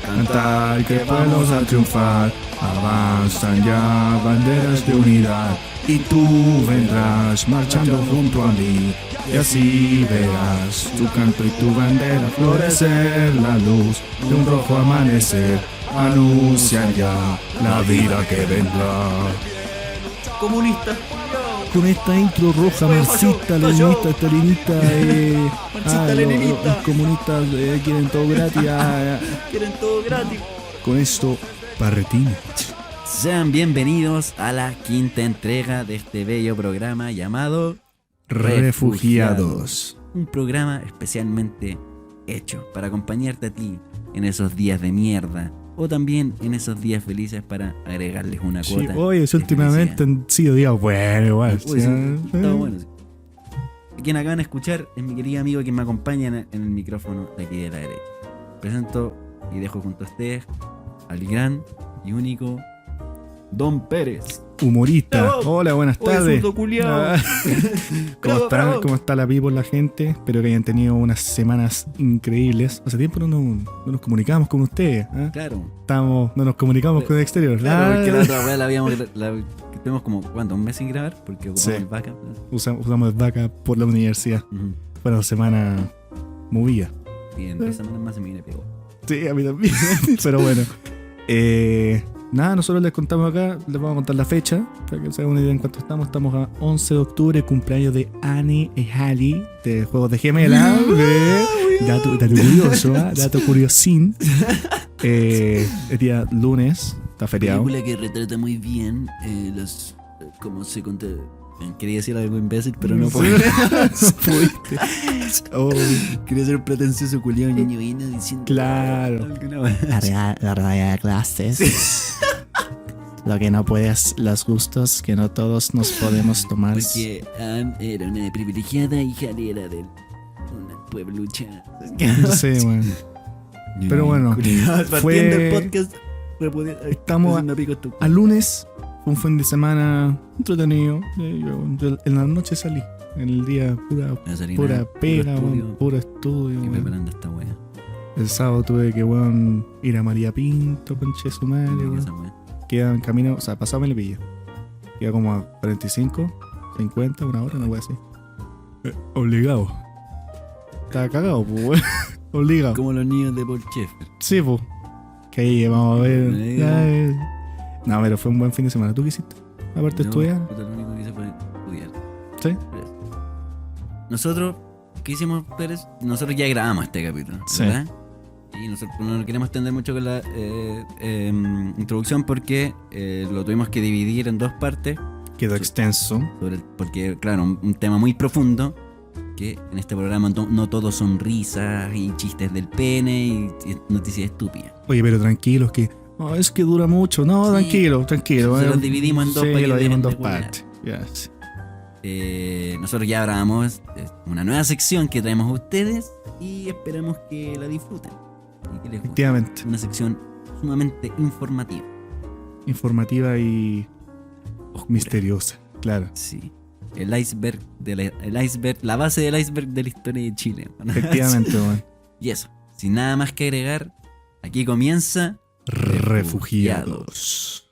Cantar que vamos a triunfar, avanzan ya banderas de unidad, y tú vendrás marchando junto a mí, y así verás tu canto y tu bandera florecer, la luz de un rojo amanecer, anuncian ya la vida que vendrá. Comunista. Con esta intro roja, marxista, leninista, estalinista, Marxista-leninista. los comunistas quieren todo gratis, Quieren todo gratis. Con esto, Parretín. Sean bienvenidos a la quinta entrega de este bello programa llamado Refugiados. Un programa especialmente hecho para acompañarte a ti en esos días de mierda o también en esos días felices para agregarles una Sí, cuota. oye, de últimamente felicidad. han sido días buenos, igual. Uy, sí, está bueno, sí. Quien acaban de escuchar es mi querido amigo que me acompaña en el micrófono de aquí de la derecha. Presento y dejo junto a ustedes al gran y único Don Pérez. Humorista. Bravo. Hola, buenas Oye, tardes. zurdo culiao. ¿Cómo está? Bravo. ¿Cómo está la people, la gente? Espero que hayan tenido unas semanas increíbles. Hace tiempo no nos comunicamos con ustedes. Claro, No nos comunicamos con el exterior. claro, porque la otra vez la habíamos. Que tuvimos como, ¿cuánto? ¿Un mes sin grabar? Porque ocupamos Sí. el backup. Usamos vaca por la universidad. Ujú. Fueron semanas movidas. Y en 3 semanas más se me viene pegó. Sí, a mí también. Pero bueno. Nada, nosotros les contamos acá, les vamos a contar la fecha, para que se hagan una idea en cuánto estamos. Estamos a 11 de octubre, cumpleaños de Annie y Halley, de Juegos de Gemela. Dato curioso, dato curiosín. El día lunes, está feriado. Película que retrata muy bien los. ¿Cómo se conta? Quería decir algo imbécil, pero no puedo. Fuiste. Oh, Quería ser un pretencioso culiao ñoñoína diciendo. claro. alguna vez. La realidad de clases. Lo que no puedes, los gustos que no todos nos podemos tomar. Porque Anne era una privilegiada y Harry era de una pueblucha. No sé, bueno. Pero bueno, Partiendo fue- el podcast. Estamos al lunes. Fue un fin de semana entretenido. Yo en la noche salí. En el día pura pega, weón, puro estudio. Y weón. preparando esta wea. El sábado tuve que ir a María Pinto, conche su madre, weón. Esa wea. Queda en camino, o sea, pasaba Melipilla. Queda como a 45, 50, una hora, no voy así. Obligado. Estaba cagado, pues, weón. Obligado. Como los niños de Paul Schaeffer. Sí, pues. Que ahí vamos a ver. Ahí. No, pero fue un buen fin de semana. ¿Tú qué hiciste? Aparte de No, estudiar. puta, lo único que hice fue estudiar. Sí. Nosotros, ¿qué hicimos, Pérez? Nosotros ya grabamos este capítulo, Sí. ¿verdad? Y nosotros no nos queremos extender mucho con la introducción porque lo tuvimos que dividir en dos partes. Quedó Sí. extenso. Porque, claro, un tema muy profundo. Que en este programa no todos son risas y chistes del pene y noticias estúpidas. Oye, pero tranquilos que. No, es que dura mucho. No, Sí. tranquilo. Se los dividimos en dos Sí, para que lo dividimos en dejen dos de huevear. partes. Ya, sí. Nosotros ya grabamos una nueva sección que traemos a ustedes y esperamos que la disfruten y que les guste. Efectivamente. Una sección sumamente informativa. Informativa y Oscura. misteriosa. Claro. Sí. El iceberg, la base del iceberg de la historia de Chile. Efectivamente, weón. Y eso, sin nada más que agregar, aquí comienza Refugiados.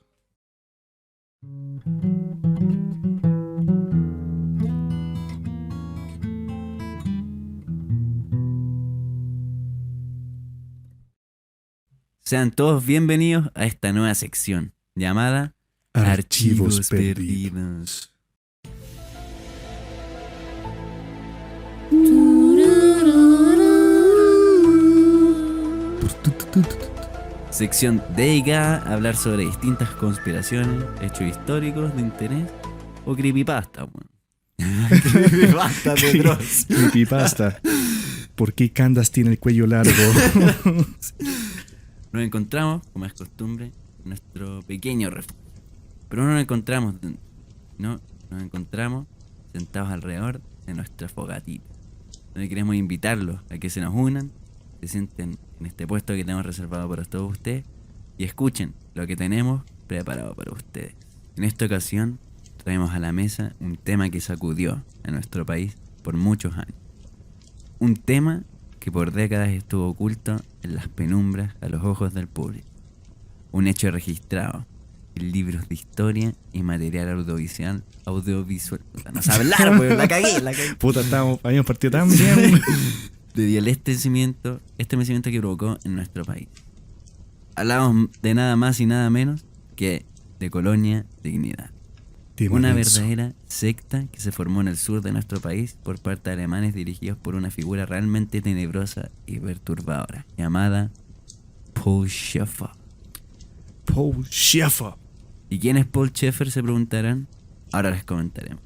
Sean todos bienvenidos a esta nueva sección llamada Archivos perdidos. Sección dedicada a hablar sobre distintas conspiraciones, hechos históricos de interés o creepypasta, weón. Creepypasta de Dross. Creepypasta. ¿Por qué Candace tiene el cuello largo? Nos encontramos, como es costumbre, en nuestro pequeño refugio. Pero no nos encontramos, no, nos encontramos sentados alrededor de nuestra fogatita. Donde queremos invitarlos a que se nos unan, se sienten en este puesto que tenemos reservado para todos ustedes y escuchen lo que tenemos preparado para ustedes. En esta ocasión traemos a la mesa un tema que sacudió a nuestro país por muchos años. Un tema que por décadas estuvo oculto en las penumbras a los ojos del público. Un hecho registrado en libros de historia y material audiovisual. Puta, no sé hablar, pues, la cagué. Puta, habíamos partido tan bien. Debido al estremecimiento que provocó en nuestro país. Hablamos de nada más y nada menos que de Colonia Dignidad. Una verdadera secta que se formó en el sur de nuestro país por parte de alemanes dirigidos por una figura realmente tenebrosa y perturbadora, llamada Paul Schaeffer. Paul Schaeffer. ¿Y quién es Paul Schaeffer? Se preguntarán. Ahora les comentaremos.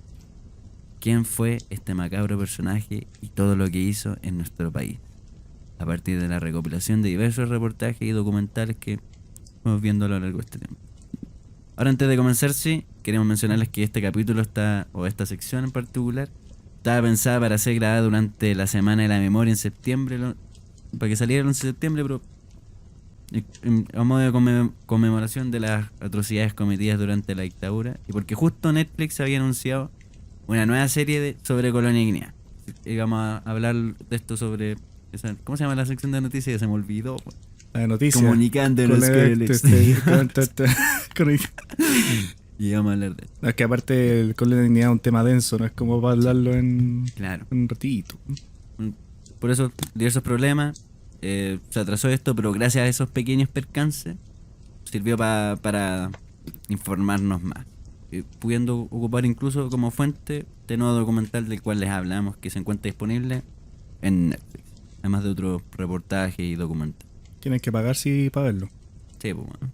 ¿Quién fue este macabro personaje y todo lo que hizo en nuestro país? A partir de la recopilación de diversos reportajes y documentales que vamos viendo a lo largo de este tiempo. Ahora, antes de comenzar, sí, queremos mencionarles que este capítulo o esta sección en particular, estaba pensada para ser grabada durante la Semana de la Memoria en septiembre, para que saliera el 11 de septiembre, pero a modo de conmemoración de las atrocidades cometidas durante la dictadura, y porque justo Netflix había anunciado una nueva serie sobre Colonia Dignidad. Y vamos a hablar de esto sobre... ¿Cómo se llama la sección de noticias? Se me olvidó. La noticia. Comunicándonos con el y vamos a hablar de esto. Es que aparte el Colonia Dignidad es un tema denso, no es como para hablarlo en un ratito. Por eso, diversos problemas. Se atrasó esto, pero gracias a esos pequeños percances sirvió para informarnos más. Pudiendo ocupar incluso como fuente este nuevo documental del cual les hablamos, que se encuentra disponible en Netflix, además de otros reportajes y documentales. Tienes que pagar para verlo. Sí, pues bueno.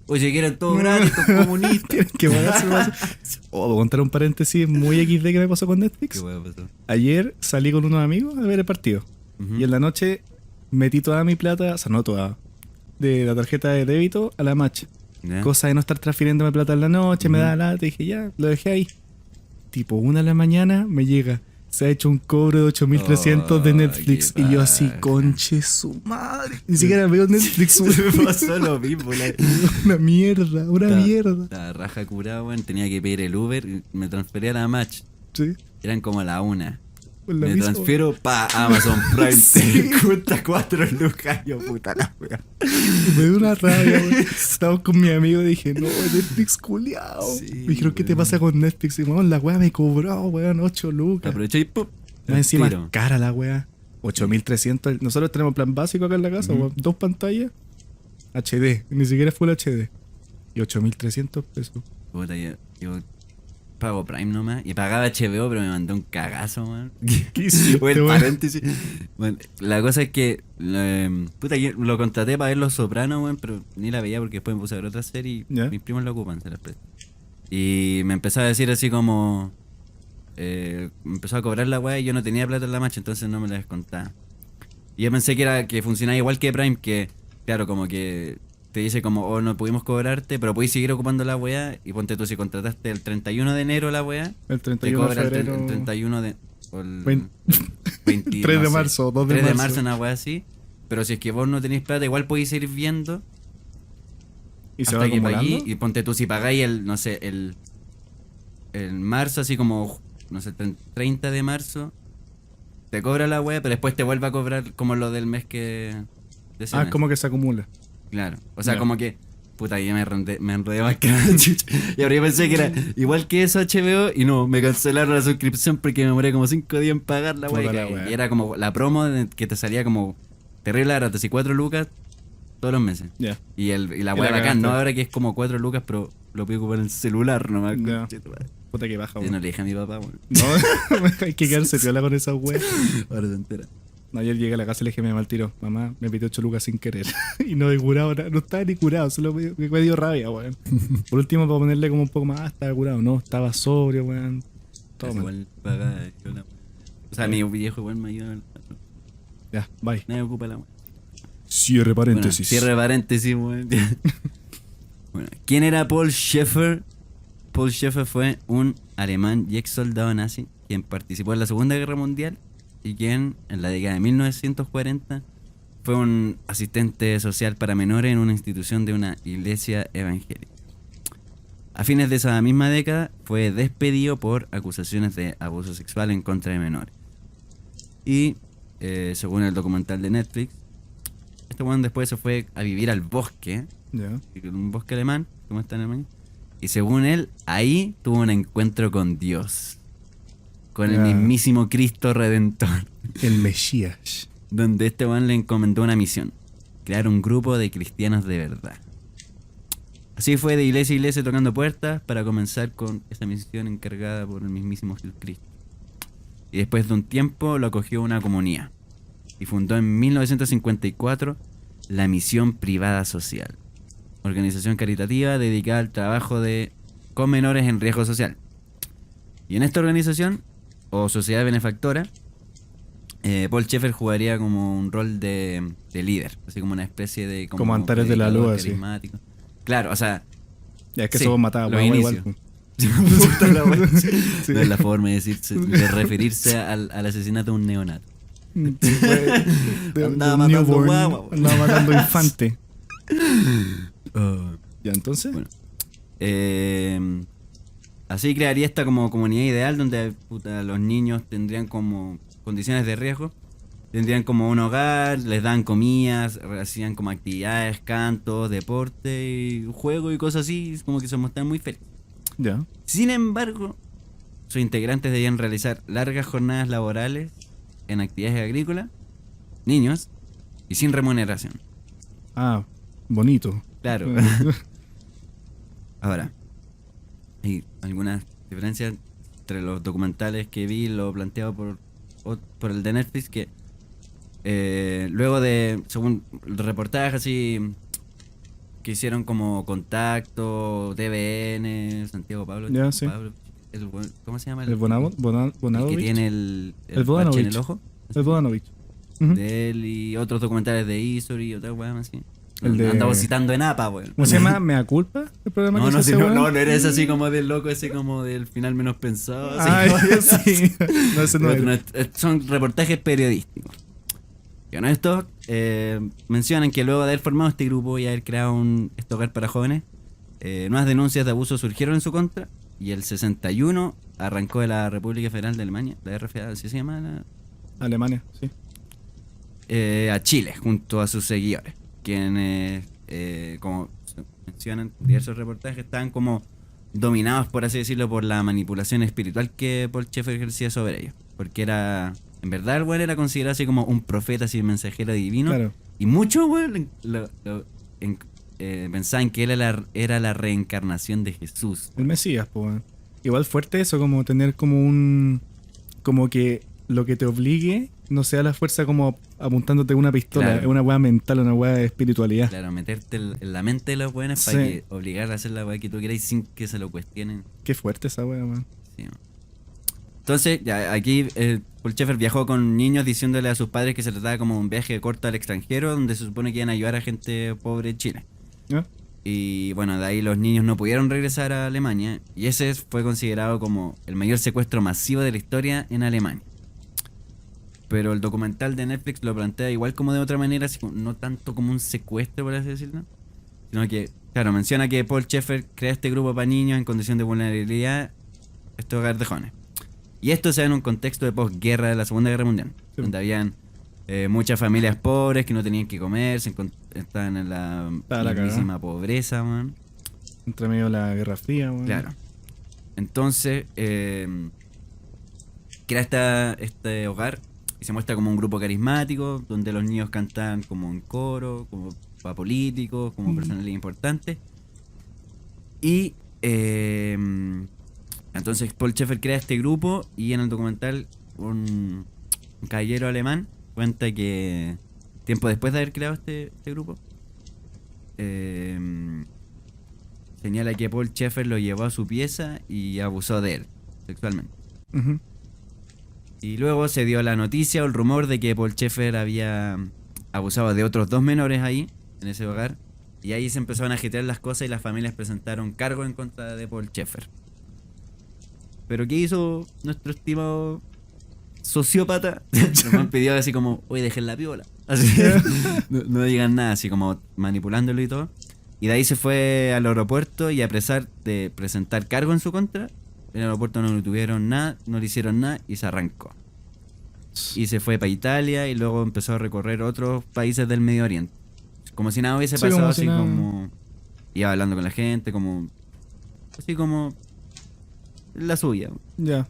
Oye, si quieren todo gratis, estos comunistas. Tienes que pagar voy a contar un paréntesis muy XD que me pasó con Netflix. ¿Qué hueá pasó? Ayer salí con unos amigos a ver el partido. Y en la noche metí toda mi plata, o sea, no toda, de la tarjeta de débito a la match. ¿Ya? Cosa de no estar transfiriéndome plata en la noche, me da lata, dije ya, lo dejé ahí. Tipo 1 de la mañana me llega, se ha hecho un cobro de 8.300 de Netflix. Y yo así, conche su madre. Ni siquiera veo Netflix. Me pasó lo mismo. Una mierda. La raja curada, weón. Tenía que pedir el Uber y me transfería a la match. Sí. Eran como la 1. Pues Me transfiero pa Amazon Prime. Sí. Te cuesta 4 lucas. Yo, puta la wea. Me dio una rabia, weón. Estaba con mi amigo y dije, no, Netflix culiao. Sí, me dijeron, ¿qué te weón. pasa con Netflix? Y weón, la wea me cobró, weón, 8 lucas. Aproveché y ¡pum! Más encima tiro. es cara la wea. 8.300. Nosotros tenemos plan básico acá en la casa, weón. 2 pantallas. HD. Ni siquiera Full HD. Y 8.300 pesos. Puta, yo pago Prime nomás. Y pagaba HBO, pero me mandó un cagazo, man. ¿Qué hiciste, Bueno, weón? paréntesis. Bueno, la cosa es que puta, yo lo contraté para ver Los Sopranos, weón, pero ni la veía porque después me puse a ver otra serie y ¿Ya? mis primos la ocupan, se las presto. Y me empezó a decir así como... me empezó a cobrar la weá y yo no tenía plata en la marcha, entonces no me la descontaba. Y yo pensé que funcionaba igual que Prime, que claro, como que te dice como, oh, no pudimos cobrarte, pero podéis seguir ocupando la weá. Y ponte tú, si contrataste el 31 de enero la weá, El te 31 de cobra febrero. el 31 de... O el 3 no de sé, marzo, 2 de 3 de marzo. marzo, una weá así. Pero si es que vos no tenéis plata, igual podéis ir viendo Y se hasta va que paguí. acumulando. Y ponte tú, si pagáis el marzo, así como, no sé, 30 de marzo, te cobra la wea, pero después te vuelve a cobrar como lo del mes que... de ese mes. Como que se acumula. Claro, o sea, Ya. como que... Puta, ya me enredé más que la chucha. Y ahora yo pensé que era igual que eso HBO y no, me cancelaron la suscripción porque me demoré como 5 días en pagar la Puta wea. la wea. Y era como la promo que te salía como terrible barato, así 4 lucas todos los meses. Ya. Y la Y wea la bacán, cagaste. ¿no? Ahora que es como 4 lucas, pero lo puedo ocupar en el celular nomás. Ya. Conchetumare. Puta que baja, Yo weón. no le dije a mi papá, weón. No, hay que quedarse piola con esa wea. Ahora se entera. No, ayer llegué a la casa y le dije a mi mamá al tiro, mamá, me pidió 8 lucas sin querer. Y no he curado nada, no estaba ni curado, solo me dio rabia, weón. Por último, para ponerle como un poco más, estaba curado. No, estaba sobrio, weón. Todo mal. Igual paga yo la... O sea, mi viejo igual me ayuda. Ya, bye. Nadie ocupa la wea. Cierre Bueno, paréntesis. cierre paréntesis, weón. Bueno, ¿quién era Paul Schaeffer? Paul Schaeffer fue un alemán y ex soldado nazi quien participó en la Segunda Guerra Mundial y quien en la década de 1940 fue un asistente social para menores en una institución de una iglesia evangélica. A fines de esa misma década fue despedido por acusaciones de abuso sexual en contra de menores. Y según el documental de Netflix, este weón después se fue a vivir al bosque, Ya. un bosque alemán, como está en Alemania. Y según él, ahí tuvo un encuentro con Dios, con el Ya. mismísimo Cristo Redentor, El Mesías. donde este weón le encomendó una misión: crear un grupo de cristianos de verdad. Así fue de iglesia a iglesia tocando puertas para comenzar con esta misión encargada por el mismísimo Jesucristo. Y después de un tiempo lo acogió una comunidad y fundó en 1954 la Misión Privada Social, organización caritativa dedicada al trabajo con menores en riesgo social. Y en esta organización, o sociedad benefactora, Paul Schaeffer jugaría como un rol de líder, así como una especie de... Como Antares de la predicador Luz, así. carismático. Claro, o sea... Ya es que Sí, eso vos matabas, los igual. inicios. Pues. Puta la wea. Sí. No es la forma de referirse al asesinato de un neonato. Andaba matando newborn, guagua. andaba matando infante. Ah. Ya, entonces. Bueno. Así crearía esta como comunidad ideal donde puta, los niños tendrían como condiciones de riesgo, tendrían como un hogar, les dan comidas, hacían como actividades, cantos, deporte, y juego y cosas así, como que se mostraban muy felices. Ya. Sin embargo, sus integrantes debían realizar largas jornadas laborales en actividades agrícolas, niños y sin remuneración. Ah, bonito. Claro. Ahora, hay algunas diferencias entre los documentales que vi, lo planteado por el de Netflix, que luego de, según el reportaje así, que hicieron como Contacto, TVN, Santiago Pablo, Ya, sí. ¿cómo se llama? El el que Bonanovich. tiene el bache El en Bodanovich. el ojo. El Bodanovich. Ujú. De él y otros documentales de Isori y otras weas así. El de- Andamos citando en APA, weón. ¿Cómo se llama? ¿Mea culpa? ¿El programa No, que no, hace si ese no, weón? no eres así como del loco, ese como del final menos pensado. Así Ah, como- sí. No, ese no Pero es. son reportajes periodísticos. Y bueno, estos mencionan que luego de haber formado este grupo y haber creado este hogar para jóvenes, nuevas denuncias de abuso surgieron en su contra y el 61 arrancó de la República Federal de Alemania, la RFA, ¿así se llama? Alemania, sí. A Chile junto a sus seguidores, quienes, como se mencionan diversos reportajes, estaban como dominados, por así decirlo, por la manipulación espiritual que Paul Schaeffer ejercía sobre ellos, porque era, en verdad el weón era considerado así como un profeta, así mensajero divino, Claro. y muchos weón pensaban que él era la reencarnación de Jesús. El Mesías, pues. Weón. Igual fuerte eso, como tener como un. Como que lo que te obligue no sea la fuerza como apuntándote una pistola. Claro. Es una weá mental, una weá de espiritualidad. Claro, meterte en la mente de los buenos Sí. para que obligar a hacer la weá que tú quieras sin que se lo cuestionen. Qué fuerte esa weá, weón. Sí. Entonces, ya, aquí Paul Schaeffer viajó con niños diciéndole a sus padres que se trataba como un viaje corto al extranjero donde se supone que iban a ayudar a gente pobre en Chile. ¿Ya? Y bueno, de ahí los niños no pudieron regresar a Alemania y ese fue considerado como el mayor secuestro masivo de la historia en Alemania. Pero el documental de Netflix lo plantea igual como de otra manera, así como, no tanto como un secuestro, por así decirlo, sino que, claro, menciona que Paul Schaeffer crea este grupo para niños en condición de vulnerabilidad, este hogar de jóvenes. Y esto se da en un contexto de posguerra de la Segunda Guerra Mundial, Sí. donde habían muchas familias pobres que no tenían que comer, estaban en la Estaba la mismísima pobreza, man. Entre medio de la Guerra Fría, weón. Claro. Entonces, crea este hogar y se muestra como un grupo carismático, donde los niños cantan como en coro, como para políticos, como personalidades importantes. Y entonces Paul Schaeffer crea este grupo y en el documental un caballero alemán cuenta que tiempo después de haber creado este grupo, señala que Paul Schaeffer lo llevó a su pieza y abusó de él sexualmente. Ujú. Y luego se dio la noticia o el rumor de que Paul Schaeffer había abusado de otros 2 menores ahí, en ese hogar. Y ahí se empezaron a agitar las cosas y las familias presentaron cargo en contra de Paul Schaeffer. Pero ¿qué hizo nuestro estimado sociópata? Nos pidió así como, oye, dejen la piola. Así, no digan nada, así como manipulándolo y todo. Y de ahí se fue al aeropuerto y a pesar de presentar cargo en su contra, en el aeropuerto no le tuvieron nada, no le hicieron nada y se arrancó. y se fue para Italia y luego empezó a recorrer otros países del Medio Oriente. Como si nada hubiese Sí, pasado, como así si nada. como iba hablando con la gente, como así como la suya. Ya.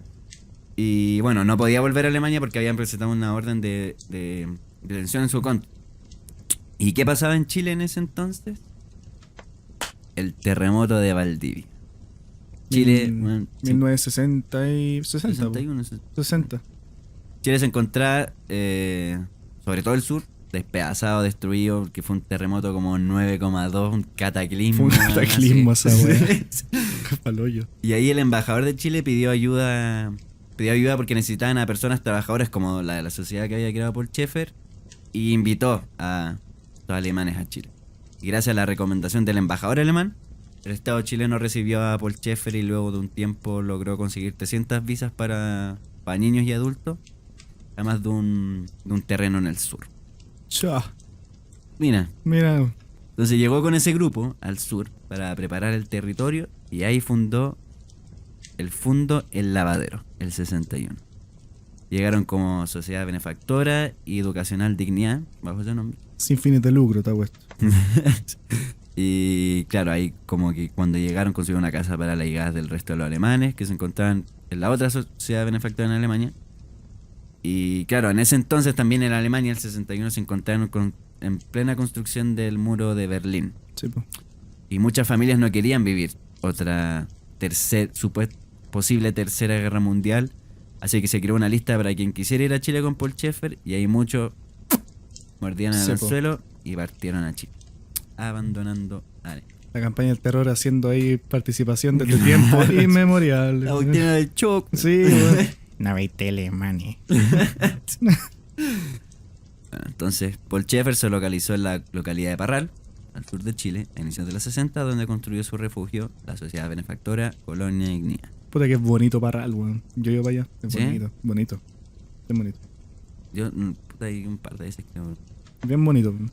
Y bueno, no podía volver a Alemania porque habían presentado una orden de detención en su contra. ¿Y qué pasaba en Chile en ese entonces? El terremoto de Valdivia. Chile, bueno, 1960 y 60. 61, 60. Chile se encontraba, sobre todo el sur, despedazado, destruido, que fue un terremoto como 9,2, un cataclismo. Fue un cataclismo así. esa weá. Palollo. Y ahí el embajador de Chile pidió ayuda porque necesitaban a personas trabajadoras como la de la sociedad que había creado Paul Schaeffer, y invitó a los alemanes a Chile. Y gracias a la recomendación del embajador alemán, el Estado chileno recibió a Paul Schaeffer y luego de un tiempo logró conseguir 300 visas para niños y adultos, además de un terreno en el sur. Chá. Mira, Mira. entonces llegó con ese grupo al sur para preparar el territorio y ahí fundó el Fundo El Lavadero, el 61. Llegaron como sociedad benefactora y educacional Dignidad, bajo ese nombre. Sin fines de lucro, está puesto. Y claro, ahí como que cuando llegaron consiguieron una casa para las hijas del resto de los alemanes que se encontraban en la otra sociedad benefactora en Alemania. Y claro, en ese entonces también en Alemania, el 61, se encontraron en plena construcción del muro de Berlín. Sí, po. Y muchas familias no querían vivir otra posible tercera guerra mundial. Así que se creó una lista para quien quisiera ir a Chile con Paul Schaeffer. Y ahí muchos mordían en Sí, el po. suelo y partieron a Chile, abandonando Alemania. La campaña del terror haciendo ahí participación desde tiempo inmemorial. La última del choc. Sí, weón. Navete Alemania. Bueno, entonces, Paul Schaeffer se localizó en la localidad de Parral, al sur de Chile, a inicios de los 60, donde construyó su refugio, la sociedad benefactora Colonia Ignea. Puta que es bonito Parral, weón. Yo iba para allá. Es ¿Sí? bonito, bonito. Es bonito. Yo, puta, hay un par de veces que... Bien bonito. weón.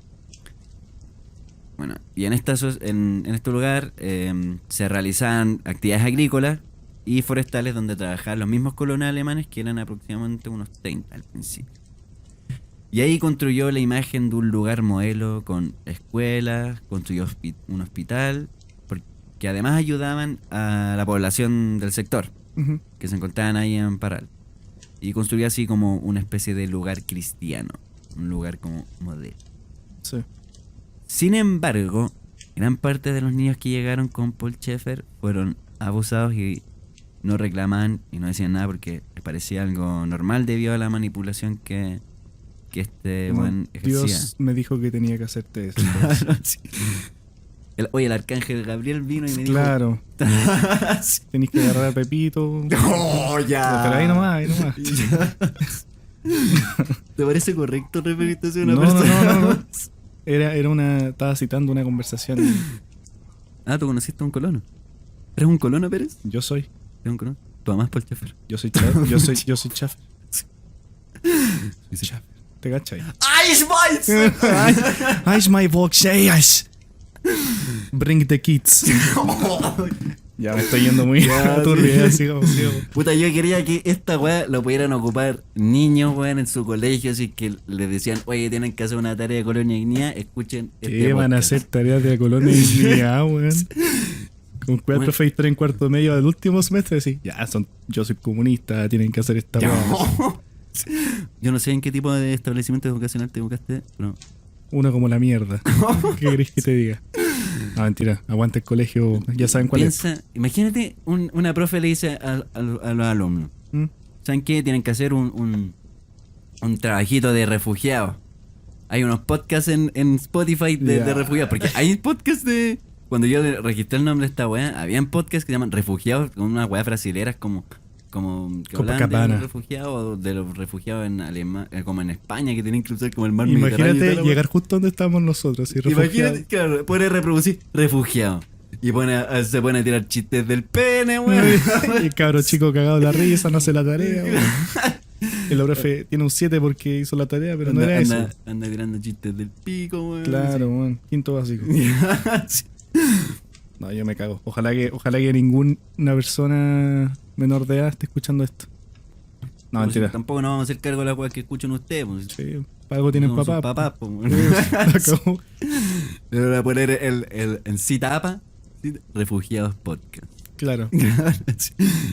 Bueno, y en este lugar se realizaban actividades agrícolas y forestales donde trabajaban los mismos colonos alemanes, que eran aproximadamente unos 30 al principio. Y ahí construyó la imagen de un lugar modelo con escuelas, construyó un hospital, que además ayudaban a la población del sector, Ujú. que se encontraban ahí en Parral. Y construyó así como una especie de lugar cristiano, un lugar como modelo. Sí. Sin embargo, gran parte de los niños que llegaron con Paul Schaeffer fueron abusados y no reclamaban y no decían nada porque les parecía algo normal debido a la manipulación que este Como buen ejercía. Dios me dijo que tenía que hacerte eso. Sí. Oye, el arcángel Gabriel vino y me dijo... Claro. Sí. Tenéis que agarrar a Pepito. ¡Oh, ya! Pero ahí nomás, ahí nomás. ¿Te parece correcto referirte a una No, persona? no. Era una. Estaba citando una conversación. Ah, ¿tú conociste a un colono? ¿Eres un colono, Pérez? Yo soy. ¿Eres un colono? ¿Tu mamá es Paul Schaeffer? Yo soy Chaff. ¿Te cachai? ¡Ay, Schweiz! Ice my box, yes. Bring the kids. Ya me estoy yendo muy Ya, turbio, sí. sigamos. Puta, yo quería que esta weá lo pudieran ocupar niños, weón, en su colegio, así que les decían, oye, tienen que hacer una tarea de colonia ignea, escuchen este ¿Qué van a podcast. hacer tareas de la colonia Ignea, weón? Con cuál Bueno. preferís estar en cuarto medio del último semestre? Sí, ya, yo soy comunista, tienen que hacer esta weá. Yo no sé en qué tipo de establecimiento educacional te educaste, pero... Uno como la mierda. ¿Qué querés que te diga? No, mentira, aguanta el colegio, ya saben cuál Piensa, imagínate, una profe le dice a los alumnos, es. ¿Mm? ¿saben qué? Tienen que hacer un trabajito de refugiados. Hay unos podcasts en Spotify de Ya. refugiados, porque hay podcasts de... Cuando yo registré el nombre de esta weá, habían podcasts que se llaman refugiados, con unas weas brasileras como que hablaban de Copacabana. los refugiados, de los refugiados en Alemania, como en España, que tienen que cruzar como el mar Mediterráneo. y Imagínate toda la llegar justo donde estamos nosotros. Y Imagínate, claro, pone reproducir refugiado. Y se pone a tirar chistes del pene, weón. Y el cabro chico cagado de la risa, no hace la tarea. weón. El profe tiene un 7 porque hizo la tarea, pero no era eso. Anda tirando chistes del pico, weón. Claro, weón. Quinto básico. Sí. No, yo me cago. Ojalá que ninguna persona menor de edad esté escuchando esto. No, Pues, mentira. tampoco nos vamos a hacer cargo de las weas que escuchan ustedes. Pues. Sí, para algo tienen No, son papá. papás, pues. Acabó. Le voy a poner en citapa, Refugiados Podcast. Claro.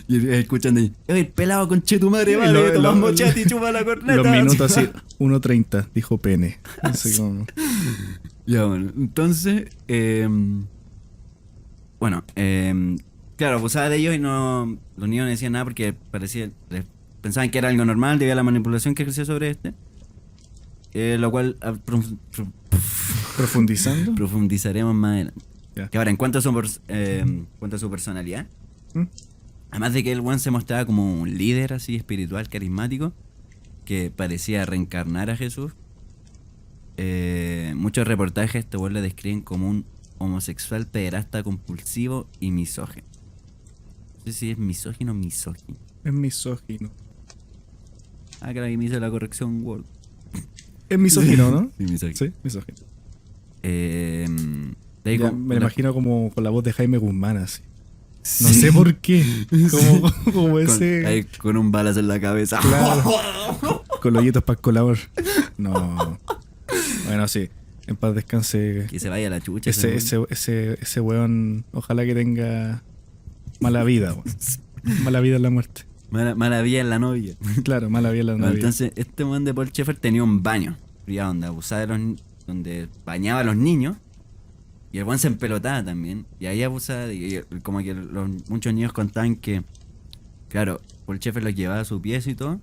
Y escuchan de ahí, ¡ay, pelado con che tu madre, Y vale! lo- Tomamos lo- chat y chupa la corneta. Los minutos así, 1:30, dijo pene. Así como. Ya, bueno, entonces, bueno, claro, abusaba de ellos y no, los niños no decían nada porque pensaban que era algo normal debido a la manipulación que ejercía sobre este. Lo cual Profundizando. profundizaremos más adelante. Ya. Que ahora, en cuanto a su personalidad, ¿Mm? además de que el one se mostraba como un líder así espiritual, carismático, que parecía reencarnar a Jesús, muchos reportajes este weón lo describen como un homosexual pederasta compulsivo y misógino. No sé si es misógino o misógino. Es misógino. Ah, claro, ahí me hizo la corrección Word. Es misógino, ¿no? Sí, misógino. Sí, misógino. De ahí Ya, con- me lo imagino como con la voz de Jaime Guzmán, así. Sí. No sé por qué. Como ese. Ahí con un balazo en la cabeza. Claro. Con los hoyitos para el colador. No. Bueno, sí. En paz descanse. Que se vaya a la chucha. Ese weón. Ojalá que tenga mala vida, weón. Mala vida en la muerte. Mala vida en la novia. Claro, mala vida en la Bueno, novia. entonces, este man de Paul Schaeffer tenía un baño privado donde abusaba donde bañaba a los niños. Y el buen se empelotaba también. Y ahí abusaba. Y como que muchos niños contaban que, claro, Paul Schaeffer los llevaba a su pieza y todo.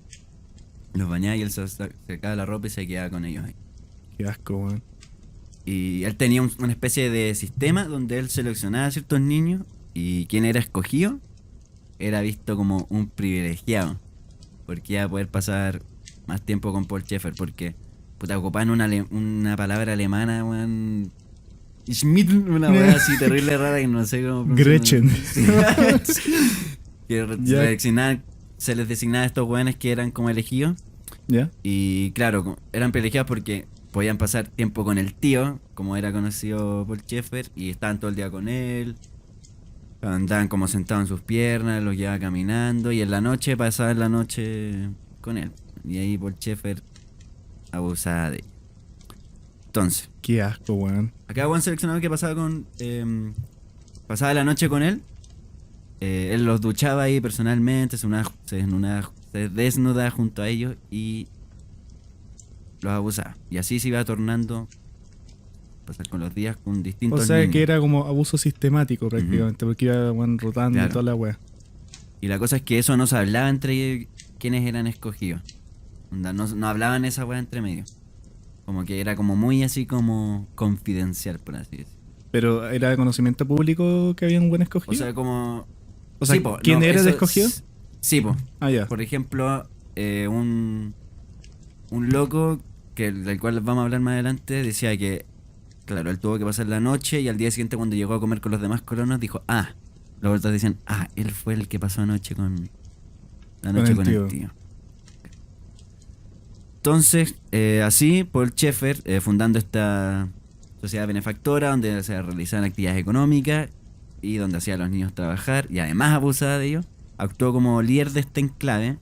Los bañaba y él se sacaba la ropa y se quedaba con ellos ahí. Qué asco, weón. Y él tenía una especie de sistema donde él seleccionaba a ciertos niños. Y quien era escogido era visto como un privilegiado. Porque iba a poder pasar más tiempo con Paul Schaeffer. Porque, puta, ocupaban una palabra alemana, weón. Schmidt, una weá así terrible rara que no sé cómo Gretchen. Que Ya. se les designaba a estos weones que eran como elegidos. ¿Ya? Y claro, eran privilegiados porque podían pasar tiempo con el tío, como era conocido Paul Schaeffer, y estaban todo el día con él. Andaban como sentados en sus piernas, los llevaba caminando, y en la noche pasaban la noche con él. Y ahí Paul Schaeffer abusaba de ellos. Entonces, Qué asco, weón. acá Juan seleccionado que pasaba la noche con él. Él los duchaba ahí personalmente, se desnuda junto a ellos y los abusaba. Y así se iba tornando, pasar con los días con distintos O sea niños. que era como abuso sistemático prácticamente, porque iba weón, rotando Claro. toda la wea. Y la cosa es que eso no se hablaba entre quienes eran escogidos. Onda, no hablaban esa weá entre medio. Como que era como muy así como confidencial, por así decirlo. Pero era de conocimiento público que había un buen escogido. O sea, como... O sea, sí, po, ¿quién no, era el eso- escogido? Sí, po. Ah, ya. Por ejemplo, un loco del cual vamos a hablar más adelante decía que, claro, él tuvo que pasar la noche y al día siguiente cuando llegó a comer con los demás colonos dijo, los otros decían, él fue el que pasó anoche con el tío. Entonces, así, Paul Schaeffer, fundando esta sociedad benefactora donde se realizaban actividades económicas y donde hacía a los niños trabajar y además abusaba de ellos, actuó como líder de este enclave,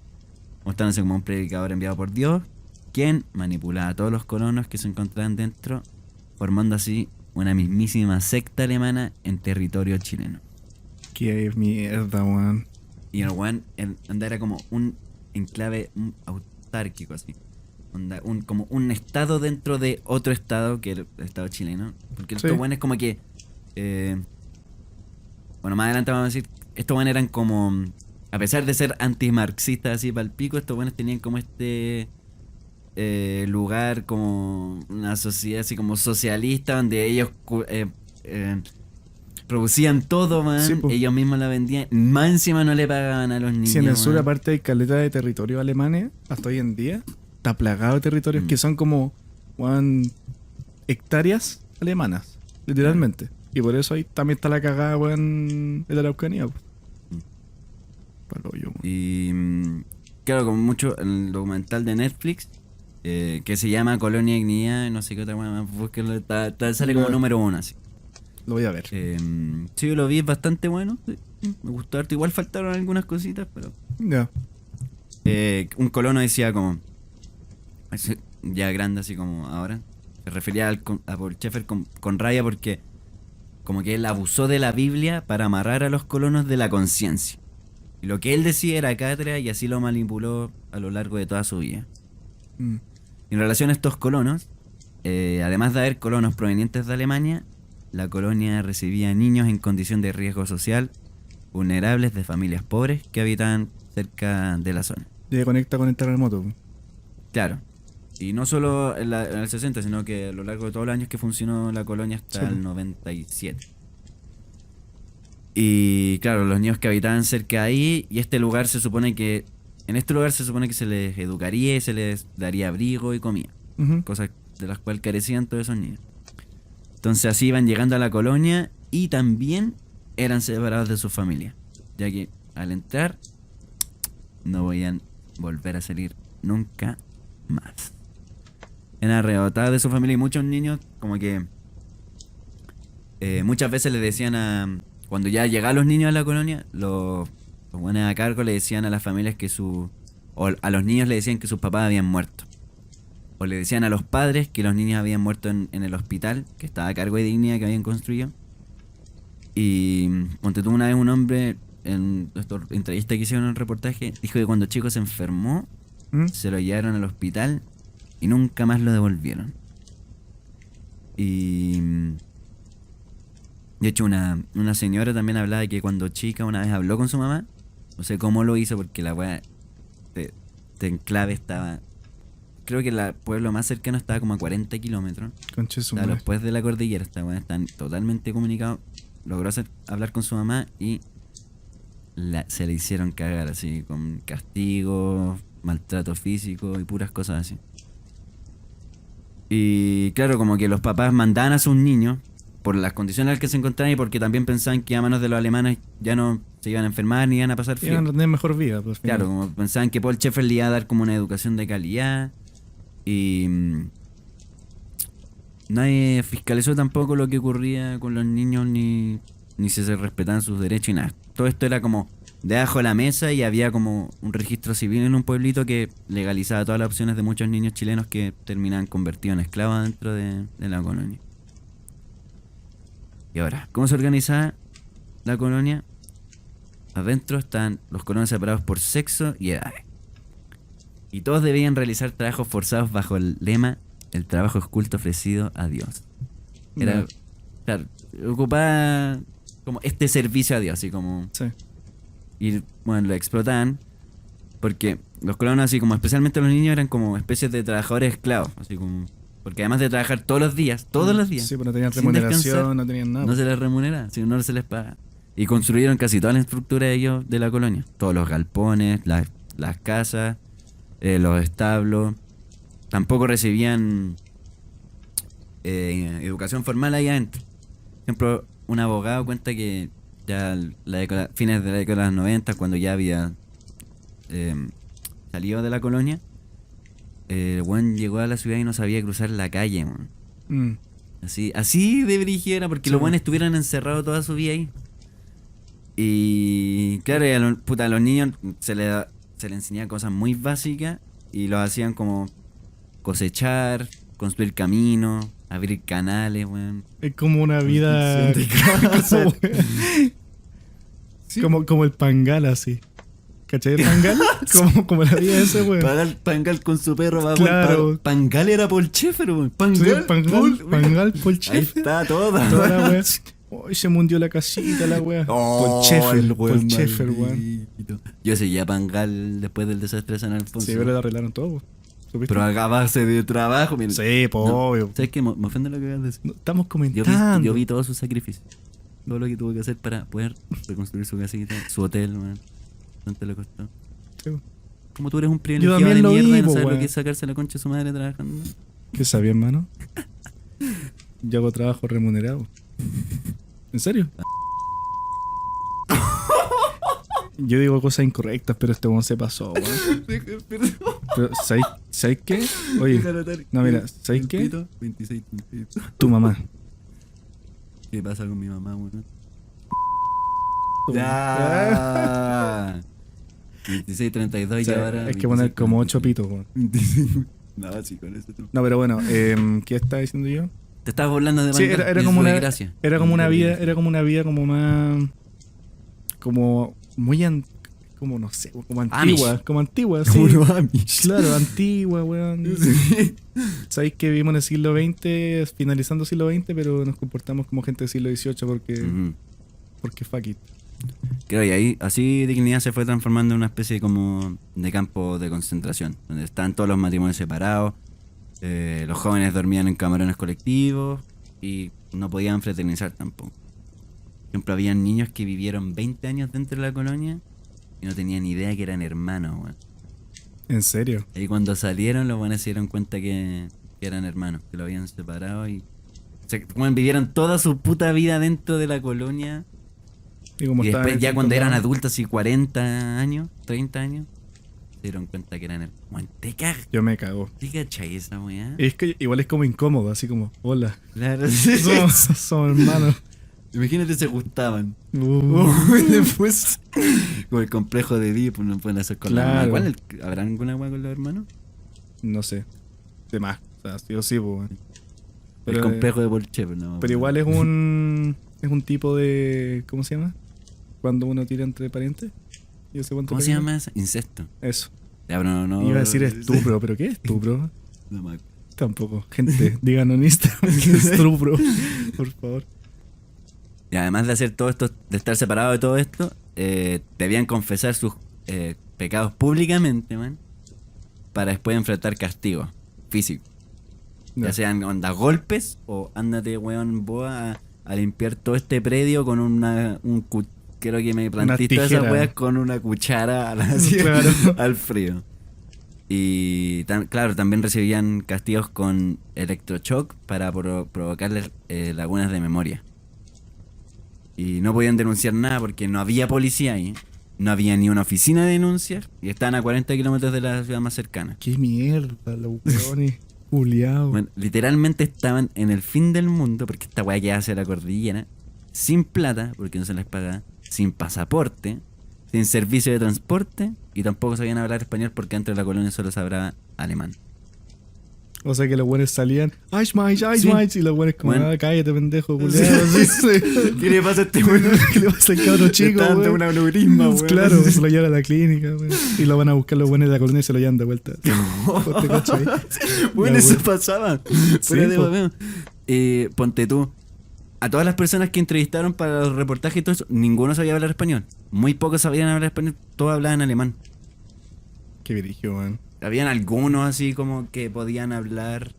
mostrándose como un predicador enviado por Dios, quien manipulaba a todos los colonos que se encontraban dentro, formando así una mismísima secta alemana en territorio chileno. Qué mierda, weón. Y el weón era como un enclave autárquico así. Como un estado dentro de otro estado, que era el estado chileno. Porque Sí. estos weones como que... bueno, más adelante vamos a decir... Estos weones eran como... A pesar de ser antimarxistas así para el pico, estos weones tenían como este... lugar como una sociedad así como socialista donde ellos producían todo, man. Sí, po. Ellos mismos la vendían. Más encima no le pagaban a los niños. Si en el sur, man. aparte, hay caleta de territorios alemanes, hasta hoy en día, está plagado de territorios que son como, weón, hectáreas alemanas, literalmente. Y por eso ahí también está la cagada, weón, de la Araucanía. po. Palo yo, weón. Y claro, como mucho el documental de Netflix que se llama Colonia Dignidad, no sé qué otra más, búsquenlo, sale como Ya. número 1 así. Lo voy a ver. Sí, lo vi, es bastante bueno. Sí, me gustó harto. Igual faltaron algunas cositas, pero Ya. un colono decía como, ya grande así como ahora, se refería a Paul Schaeffer con rabia porque como que él abusó de la Biblia para amarrar a los colonos de la conciencia. Y lo que él decía era cátedra y así lo manipuló a lo largo de toda su vida. Mm. En relación a estos colonos, además de haber colonos provenientes de Alemania, la colonia recibía niños en condición de riesgo social, vulnerables de familias pobres que habitaban cerca de la zona. Y conecta con el terremoto. Po. Claro. Y no solo en el 60, sino que a lo largo de todos los años que funcionó la colonia hasta Sí. el 97. Y claro, los niños que habitaban cerca de ahí, y este lugar se supone que, en este lugar se supone que se les educaría y se les daría abrigo y comida, Ujú. cosas de las cuales carecían todos esos niños. Entonces así iban llegando a la colonia y también eran separados de su familia, ya que al entrar no podían volver a salir nunca más. Eran arrebatados de su familia y muchos niños como que muchas veces les decían cuando ya llegaban los niños a la colonia, los buenos a cargo le decían a las familias que o a los niños le decían que sus papás habían muerto. O le decían a los padres que los niños habían muerto en el hospital, que estaba a cargo de Dignidad, que habían construido. Y ponte tú, una vez un hombre, en esta entrevista que hicieron en el reportaje, dijo que cuando chico se enfermó, ¿Mm? se lo llevaron al hospital y nunca más lo devolvieron. Y de hecho una señora también hablaba de que cuando chica una vez habló con su mamá, no sé cómo lo hizo porque la weá de enclave estaba, creo que el pueblo más cercano estaba como a 40 kilómetros. Conche su Estaba madre. después de la cordillera, esta weá están totalmente comunicados. Logró hablar con su mamá y se le hicieron cagar así, con castigos, maltrato físico y puras cosas así. Y claro, como que los papás mandaban a sus niños por las condiciones en las que se encontraban y porque también pensaban que a manos de los alemanes ya no se iban a enfermar ni iban a pasar frío. Iban a tener mejor vida. Pues, al final. Claro, como pensaban que Paul Schaeffer le iba a dar como una educación de calidad y nadie fiscalizó tampoco lo que ocurría con los niños ni si se respetaban sus derechos y nada. Todo esto era como debajo de la mesa y había como un registro civil en un pueblito que legalizaba todas las opciones de muchos niños chilenos que terminaban convertidos en esclavos dentro de la colonia. Y ahora, ¿cómo se organizaba la colonia? Adentro están los colonos separados por sexo y edades. Y todos debían realizar trabajos forzados bajo el lema: el trabajo es culto ofrecido a Dios. Era, Ya. claro, ocupaba como este servicio a Dios, así como. Sí. Y bueno, lo explotaban porque los colonos, así como especialmente los niños, eran como especies de trabajadores esclavos, así como. Porque además de trabajar todos los días, Sí, pues no tenían sin remuneración, descansar, no tenían nada. no se les remunera, sino no se les paga. Y construyeron casi toda la estructura de ellos de la colonia. Todos los galpones, las casas, los establos. Tampoco recibían educación formal ahí adentro. Por ejemplo, un abogado cuenta que ya fines de la década de los 90, cuando ya había salido de la colonia, el buen llegó a la ciudad y no sabía cruzar la calle, man. Mm. Así de brígido era, porque Sí, los bueno. buenos estuvieran encerrados toda su vida ahí. Y claro, y a los niños se les enseñaba cosas muy básicas y los hacían como cosechar, construir caminos, abrir canales, weón. Es como una vida. Construcción de Sí. Como el pangal así. ¿Cachai el pangal? como la vida de ese weón. Pagar Pangal con su perro, va, Claro. weón. Pangal era Paul Schaeffer, weón. Sí, Pangal, pangal Paul Ahí Schaeffer. está todo. Toda la wea. Hoy se mundió la casita, la wea. Oh, Paul Schaeffer, el weón Paul Schaeffer, weón. maldito. Yo seguía a Pangal después del desastre de San Alfonso. Sí, pero lo arreglaron todo, weón. ¿Supiste? Pero a base de trabajo, mira. Sí, pues No, obvio. ¿Sabes qué? Me ofende lo que voy a decir. No, estamos Yo comentando. vi todo su sacrificio. Todo lo que tuvo que hacer para poder reconstruir su casita, su hotel, weón. ¿Cuánto le costó? Sí, weón. Como tú eres un privilegiado también de lo mierda vi, y no po, sabes lo weón. que es sacarse la concha de su madre trabajando. ¿Qué sabía, hermano? Yo hago trabajo remunerado. ¿En serio? Yo digo cosas incorrectas, pero este weón se pasó, weón. Pero, ¿sabéis qué? Oye, no, mira, ¿sabéis qué? 26 puntitos. Tu mamá. ¿Qué pasa con mi mamá, weón? Tu Ya. 26, 32 O y sea, ahora. hay que poner 26, como 8 45. pitos, weón. 25. No, sí, con eso tú. No, pero bueno, ¿qué estaba diciendo yo? Te estabas burlando de Sí, Van era de como su una, desgracia. era como una vida, Desgracia. era como una vida como más, como muy, como no sé, como antigua, como antigua, sí. Como los Amish. Claro, antigua, weón. Sí. Sabéis que vivimos en el siglo XX, finalizando el siglo XX, pero nos comportamos como gente del siglo XVIII Ujú. porque fuck it. Claro, y ahí así Dignidad se fue transformando en una especie como de campo de concentración, donde estaban todos los matrimonios separados, los jóvenes dormían en camarones colectivos y no podían fraternizar tampoco. Por ejemplo, habían niños que vivieron 20 años dentro de la colonia y no tenían ni idea que eran hermanos, weón. ¿En serio? Y cuando salieron, los buenos se dieron cuenta que eran hermanos, que lo habían separado y vivieron toda su puta vida dentro de la colonia. Y como Y estaban después en ya el cuando eran condado, adultos, así 40 años, 30 años, se dieron cuenta que eran hermanos. yo me cago. ¿Te cachai esa weá? Es que igual es como incómodo, así como, hola, Claro, somos hermanos. Imagínate se gustaban. Uh, Después, con el complejo de Edipo, no pueden hacer con la Claro. mamá. ¿Habrá alguna weá con los hermanos? no sé, de más, o sea, sí o sí, pues, weón. El Pero, complejo de Bolche, no. pero igual es un tipo de, ¿cómo se llama? Cuando uno tira entre parientes. Yo sé cuánto ¿Cómo se cariño. llama eso? Incesto. Eso. Ya, pero no. Iba a decir estupro, pero ¿qué es estupro? No me acuerdo. Tampoco. Gente, digan en Instagram qué es estupro, por favor. Y además de hacer todo esto, de estar separado de todo esto, debían confesar sus pecados públicamente, man, para después enfrentar castigos físicos. Ya sean onda golpes o ándate, weón, boa a limpiar todo este predio con quiero que me plantiste esas tijera. weas con una cuchara Claro. al frío. Y claro, también recibían castigos con electroshock para provocarles lagunas de memoria. Y no podían denunciar nada porque no había policía ahí. No había ni una oficina de denuncias y estaban a 40 kilómetros de la ciudad más cercana. Qué mierda, los weones. Juliado. Bueno, literalmente estaban en el fin del mundo porque esta weá que hace la cordillera, sin plata, porque no se les paga, sin pasaporte, sin servicio de transporte y tampoco sabían hablar español porque dentro de la colonia solo se hablaba alemán. O sea que los buenos salían, Eichmeich, y los buenos como, Bueno. cállate, pendejo, culiado. ¿Qué le pasa a este weón? ¿Qué le pasa al cabro chico, Está dando weón? un aneurisma, weón. Claro, se lo llevan a la clínica, weón. Y lo van a buscar los buenos de la colonia y se lo llevan de vuelta. Pues te cacho ahí. Bueno, Ya, eso weón. pasaba. Sí, Fuera de po. hueveo. Ponte tú. A todas las personas que entrevistaron para los reportajes y todo eso, ninguno sabía hablar español. Muy pocos sabían hablar español, todos hablaban alemán. Qué virigio, weón. Habían algunos así como que podían hablar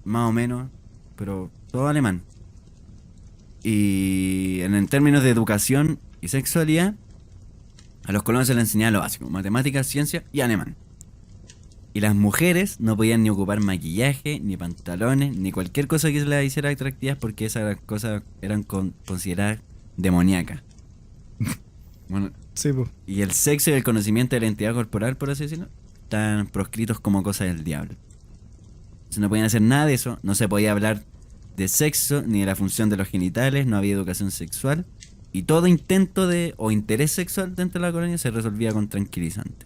más o menos, pero todo alemán. Y en términos de educación y sexualidad, a los colonos se les enseñaba lo básico: matemáticas, ciencia y alemán. Y las mujeres no podían ni ocupar maquillaje, ni pantalones, ni cualquier cosa que se les hiciera atractivas porque esas cosas eran consideradas demoníacas. Bueno, Sí, pues. y el sexo y el conocimiento de la identidad corporal, por así decirlo, están proscritos como cosas del diablo. Entonces no podían hacer nada de eso, no se podía hablar de sexo ni de la función de los genitales, no había educación sexual y todo intento o interés sexual dentro de la colonia se resolvía con tranquilizante.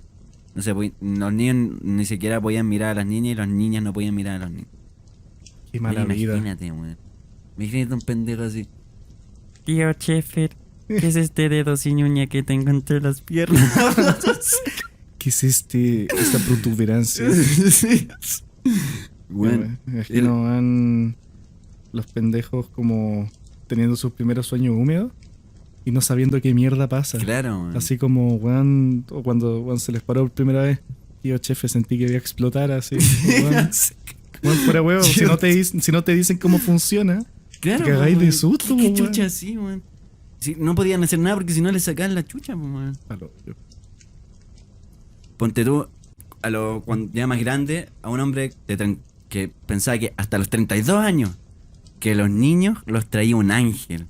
No se los niños ni siquiera podían mirar a las niñas y las niñas no podían mirar a los niños. Qué mala Oye, vida. imagínate, weón. Imagínate un pendejo así. Tío Sheffer, ¿qué es este dedo sin uña que tengo entre las piernas? ¿Qué es esta protuberancia? Bueno, Me imagino van los pendejos como teniendo sus primeros sueños húmedos y no sabiendo qué mierda pasa. claro, weón. Así como, weón, o cuando se les paró por primera vez, tío chefe, sentí que iba a explotar así. Weón, weón, fuera huevo, si no te dicen cómo funciona, Claro, te cagáis de weón. susto, ¿Qué weón. chucha así, weón? Si, no podían hacer nada porque si no les sacaban la chucha, pues, weón. Ponte tú, cuando ya más grande, a un hombre que pensaba que hasta los 32 años, que los niños los traía un ángel.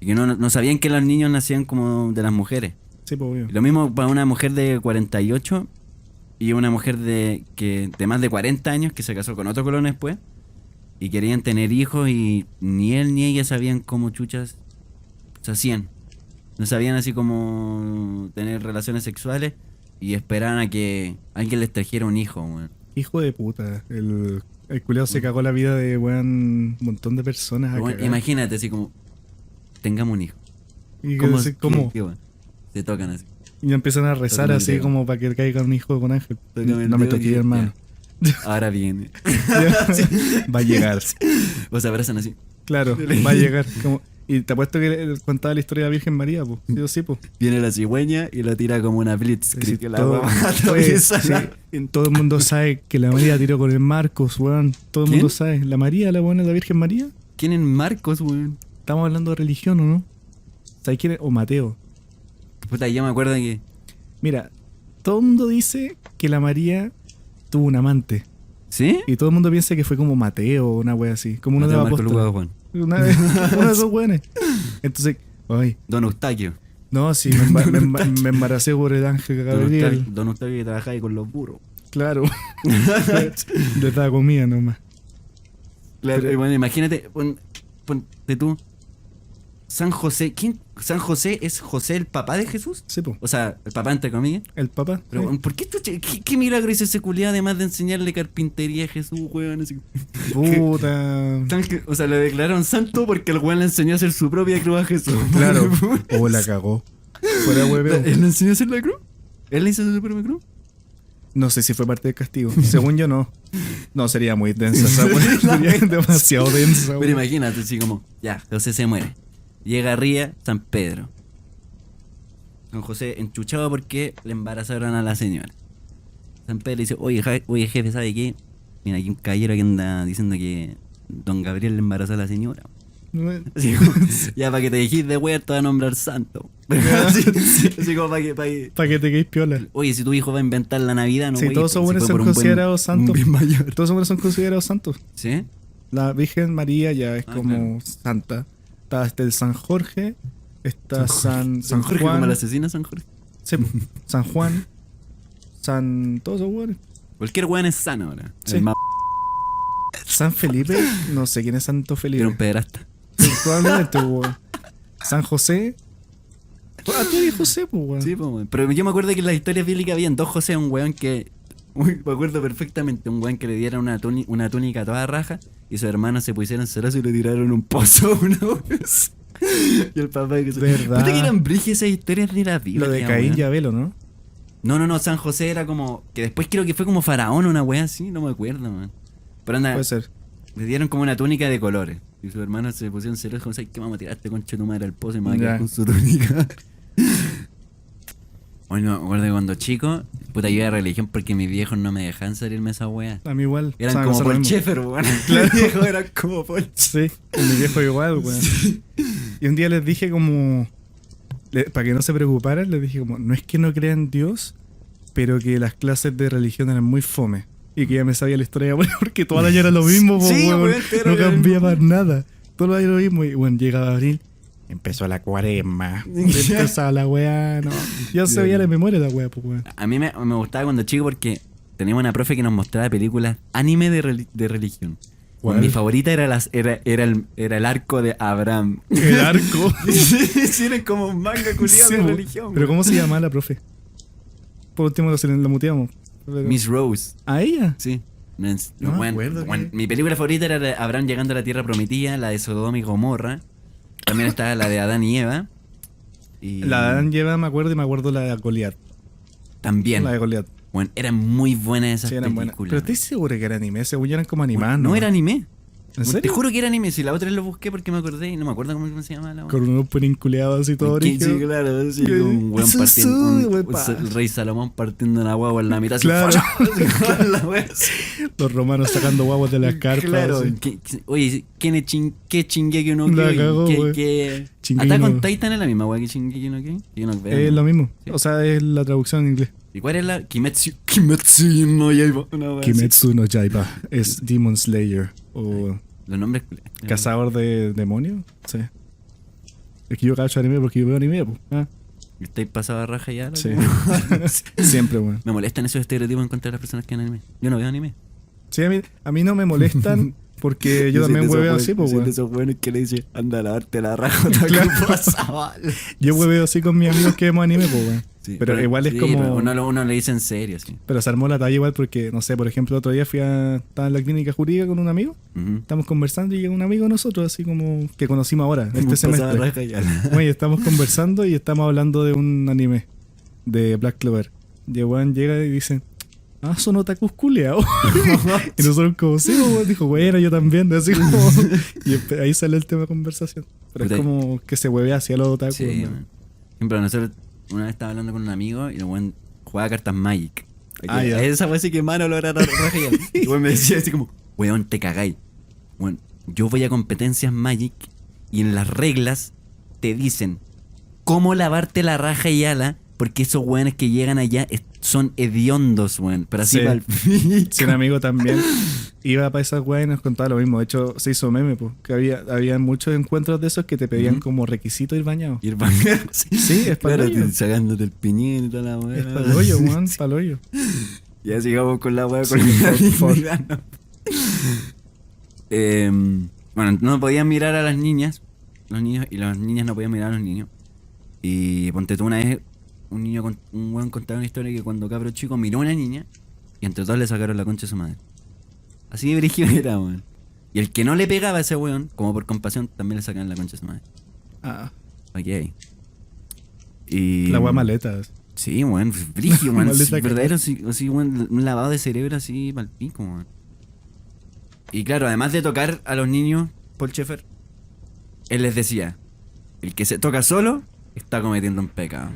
Y que no sabían que los niños nacían como de las mujeres. Sí, pues, obvio. Y lo mismo para una mujer de 48 y una mujer de más de 40 años que se casó con otro colono después y querían tener hijos y ni él ni ella sabían cómo chuchas se hacían. No sabían así como tener relaciones sexuales Y esperaban a que alguien les trajera un hijo, weón. Hijo de puta. El culiao se cagó la vida de weón, un montón de personas. A Pero, weón, cagar. imagínate así como, tengamos un hijo. Y ¿Cómo? ¿cómo? ¿Qué, weón? Se tocan así. Y empiezan a rezar Tócame el así dedo. como para que caiga un hijo con ángel. Tócame el No me dedo toqué, y- hermano. Ahora viene. Va a llegar. O se abrazan así. Claro, va a llegar. Y te apuesto que le contaba la historia de la Virgen María, pues. Sí o sí, pues. Viene la cigüeña y lo tira como una blitzkrieg. Sí, que la todo, weá oye, atraviesa sí, la- todo el mundo sabe que la María tiró con el Marcos, weón. Todo el ¿Quién? mundo sabe. La María, la buena, la Virgen María. ¿Quién es Marcos, weón? Estamos hablando de religión, ¿o no? ¿Sabes quién es? O Mateo. Puta, yo me acuerdo que... Mira, todo el mundo dice que la María tuvo un amante. ¿Sí? Y todo el mundo piensa que fue como Mateo o una wea así. Como uno de Mateo los Marcos Lucas apóstoles. Juan. Uno de esos weones. Entonces, ay, Don Eustaquio. no, sí, me embaracé por el ángel Gabriel. Don Eustaquio que trabaja ahí con los burros. Claro. Le daba comida nomás. Claro, Pero- y bueno, imagínate, ponte tú. San José, ¿quién? ¿San José es José el papá de Jesús? Sí, po. O sea, el papá entre comillas. El papá. Pero, sí. weón, ¿por qué, qué milagro hizo ese culiado además de enseñarle carpintería a Jesús, weón? Así, Puta. o sea, le declararon santo porque el weón le enseñó a hacer su propia cruz a Jesús. Claro. O la cagó. Fuera hueveo. ¿Él le enseñó a hacer la cruz? ¿Él le hizo su propia cruz? No sé si fue parte del castigo. Según yo, no. No, sería muy densa esa wea. Sería demasiado densa. Pero wea. imagínate, así como, ya, José se muere. Llega arriba San Pedro. San José enchuchado porque le embarazaron a la señora. San Pedro dice, oye, oye jefe, ¿sabe qué? Mira, aquí un caballero que anda diciendo que don Gabriel le embarazó a la señora. Así como, ya, para que te dijiste de wea, te va a nombrar santo. así como para que... Para que te quedes piola. Oye, si tu hijo va a inventar la Navidad, no Sí, wey, todos esos si buenos fue son por un considerados santos. un bien mayor. Todos esos buenos son considerados santos. ¿Sí? La Virgen María ya es Ah, como claro. santa. Está el San Jorge. Está San Jorge, Juan. como el asesino San Jorge. Sí, po. San Juan. Todos esos buenos. Cualquier weón es sano ahora. Sí. El más San Felipe. No sé quién es Santo Felipe. era un pederasta. Sí, probablemente, weón. San José. Ah, tú eres José, pues, weón. Sí, pues, weón. Pero yo me acuerdo que en las historias bíblicas habían dos José, un weón que. Uy, me acuerdo perfectamente, un weón que le diera una túnica toda raja y sus hermanos se pusieron celosos y le tiraron un pozo una vez. Y el papá que se. ¿Verdad? Puta que eran brigias esas historias de la Biblia. Lo de Caín weón. y Abel, ¿o no? No, San José era como. Que después creo que fue como faraón o una weá así, no me acuerdo, man. Pero anda, Puede ser. le dieron como una túnica de colores. Y sus hermanos se pusieron celosos, como, ¿sabes qué? Vamos a tirarte concha de tu madre al pozo y me va a quedar Ya. con su túnica. Bueno, me acuerdo que cuando chico, puta, yo iba a religión porque mis viejos no me dejaban salirme esa wea. A mí igual. Eran O sea, como nosotros Paul mismos. Schaeffer, weón. Los viejos eran como Paul. Sí, con mi viejo igual, weón. Y un día les dije como... para que no se preocuparan, les dije como... No es que no crean en Dios, pero que las clases de religión eran muy fome. Y que ya me sabía la historia de amor porque todas las años era lo mismo, po, Sí, weón. weón, era No lo cambiaba mismo. nada. Todos los años lo mismo. Y bueno, llegaba abril, empezó la cuaresma. Empezaba la weá, no. Ya se veía la memoria de la weá, pues weón. A mí me gustaba cuando chico porque teníamos una profe que nos mostraba películas anime de religión. ¿Cuál? Mi favorita era el arco de Abraham. El arco. Sí, eran como un manga culiado Sí, de po. religión. Pero weón. ¿cómo se llama la profe? Por último la muteamos. Pero- Miss Rose. ¿A ella? Sí. No me Weón, acuerdo weón, que- mi película favorita era la de Abraham llegando a la tierra prometida, la de Sodoma y Gomorra. También estaba la de Adán y Eva. Y La de Adán lleva, me acuerdo, y me acuerdo la de Goliat. también. La de Goliat. Bueno, eran muy buenas esas Sí, eran buenas. películas. Pero estoy seguro que era anime. Según yo eran como animadas, Bueno, no era anime. ¿En Te serio? juro que era anime. Si la otra vez lo busqué porque me acordé y no me acuerdo cómo se llama la Con unos peninculeados así todo Sí, brígido. claro, sí, Sí. como un weón Eso partiendo. sube, Un, güey, un- pa. el rey Salomón partiendo una guagua en la mitad. así, Claro. con la wea así. Los romanos sacando guaguas de las carpas. Claro. así. Oye, ¿quién es qué Shingeki no La Kyojin? cagó, ¿Qué- güey. qué- Shingeki Attack no- on Titan es la misma wea que Shingeki no Kyojin. Yo no veo. Es lo mismo. Sí. O sea, es la traducción en inglés. ¿Y cuál es la? Kimetsu no Yaiba. Una wea así. Kimetsu no Yaiba. Es Demon Slayer. O Los nombres. Cazador de demonios. Sí. Es que yo cacho anime porque yo veo anime, pues. Ah, ¿Estáis pasado a raja ya? loco? sí. Siempre, weón. Me molestan esos estereotipos en contra de las personas que ven anime. Yo no veo anime. Sí, a mí no me molestan porque yo también hueveo así, pues, weón. esos buenos que le dicen, anda a lavarte la raja. Claro. ¿Qué pasa? Yo hueveo así con mis amigos que vemos anime, pues, weón. Sí, Pero igual es sí, como- pero uno le dice en serio, sí. Pero se armó la talla igual porque, no sé, por ejemplo, otro día estaba en la clínica jurídica con un amigo, Ujú. estamos conversando y llega un amigo de nosotros, así como que conocimos ahora, este Pasaba semestre. raja y ya. Bueno, y estamos conversando y estamos hablando de un anime, de Black Clover. Y el weón llega y dice, son otakus culeados. Y nosotros como, sí, weón, dijo, bueno, yo también, así como... Y ahí sale el tema de conversación. Pero es Puta. como que se hueve hacia los otakus. Sí, ¿no? man. Por ejemplo, nosotros una vez estaba hablando con un amigo y el weón jugaba cartas Magic. Ya. Esa fue así que mano lo era raja y el weón me decía así como, weón, te cagáis. Weón, yo voy a competencias Magic y en las reglas te dicen cómo lavarte la raja y ala, porque esos weones que llegan allá son hediondos, weón. Pero así Sí. pa'l pico. Sí, un amigo también iba para esas weas y nos contaba lo mismo. De hecho, se hizo meme, pues, que había muchos encuentros de esos que te pedían Ujú. como requisito ir bañado. Ir bañando. Sí, es Claro, palollo. sacándote el piñín y toda la weá. Es palollo, weón, palollo. Ya sigamos con la weá con Sí, la por favor. dignidad, ¿no? Bueno, no podían mirar a las niñas, los niños, y las niñas no podían mirar a los niños. Y ponte tú una vez, un weón contaba una historia que cuando cabro chico miró a una niña y entre todos le sacaron la concha de su madre. Así de brígido era, weón. Y el que no le pegaba a ese weón, como por compasión, también le sacaban la concha de su madre. Ah, Ok. Y... la wea maleta. Sí, weón, brígido, weón. Maldita Verdadero, así, weón, un lavado de cerebro así pa'l pico, weón. Y claro, además de tocar a los niños, Paul Schaeffer, él les decía, el que se toca solo, está cometiendo un pecado.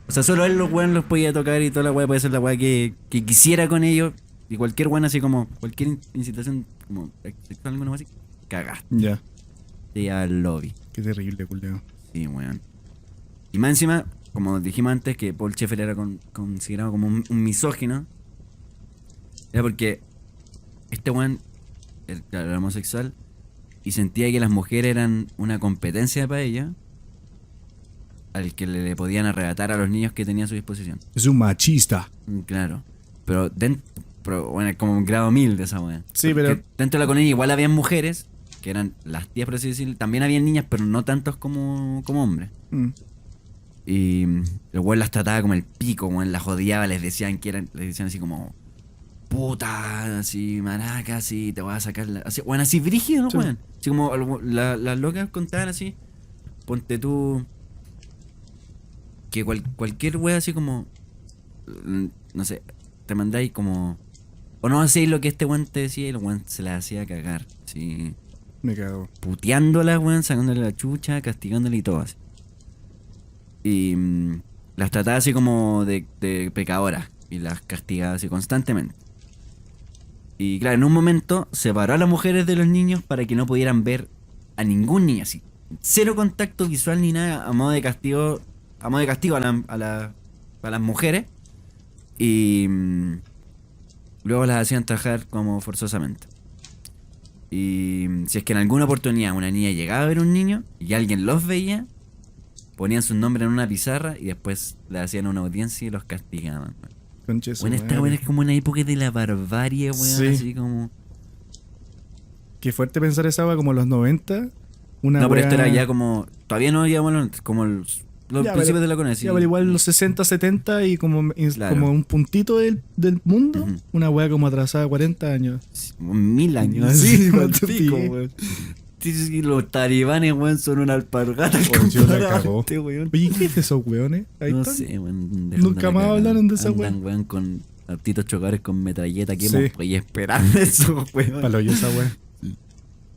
O sea, solo él los weón los podía tocar y toda la weá puede ser la weá que quisiera con ellos. Y cualquier weón así como, cualquier incitación como sexual, alguna cosa así, cagaste. Ya, Ya al lobby. qué terrible, culeo. Sí, weón. Y más encima, como dijimos antes, que Paul Schaeffer era considerado como un misógino. Era porque este weón, claro, era homosexual, y sentía que las mujeres eran una competencia para ella, al que le podían arrebatar a los niños que tenía a su disposición. Es un machista. Claro. Pero bueno, como un grado 1000 de esa weá. Sí, Porque pero- dentro de la colonia igual habían mujeres, que eran las tías, por así decirlo. También habían niñas, pero no tantos como hombres. Mm. Y el weón las trataba como el pico, weón, las odiaba, les decían así como puta, así, maraca, así, te voy a sacar la. Así, weón, así brígido, ¿no, Sí. weón? Así como las locas contaban así, ponte tú. Que cualquier weón así como. No sé, te mandáis como. O no hacéis lo que este weón te decía y el weón se la hacía cagar. Así. Me cago. Puteándola, weón, sacándole la chucha, castigándole y todo así. Y las trataba así como de pecadoras y las castigaba así constantemente. Y claro, en un momento separó a las mujeres de los niños para que no pudieran ver a ningún niño así. Cero contacto visual ni nada, a modo de castigo a las mujeres. Y luego las hacían trabajar como forzosamente. Y si es que en alguna oportunidad una niña llegaba a ver un niño y alguien los veía, ponían su nombre en una pizarra y después le hacían una audiencia y los castigaban. Conche su Bueno, esta madre. weón es como una época de la barbarie, weón, Sí. así como... Qué fuerte pensar esa wea como los 90. Una No, pero esto wea- era ya como... Todavía no llegamos como los Ya, principios pero- de la colonia. Ya, pero igual los 60, 70 y como, Claro. como un puntito del mundo, Ujú. una wea como atrasada 40 años. 1000 años. Sí, así, pal pal pico, pico. weón. Sí, sí, los talibanes, weón, son una alpargata. Oh, yo la cagó. compararte, weón. Oye, ¿qué es esos weones? Ahí No están. sé, weón. Nunca más hablaron de esa weón. weón, con autitos chocadores con metralleta. ¿Qué Sí. hemos podido esperar de eso, weón? Paloyo esa wea.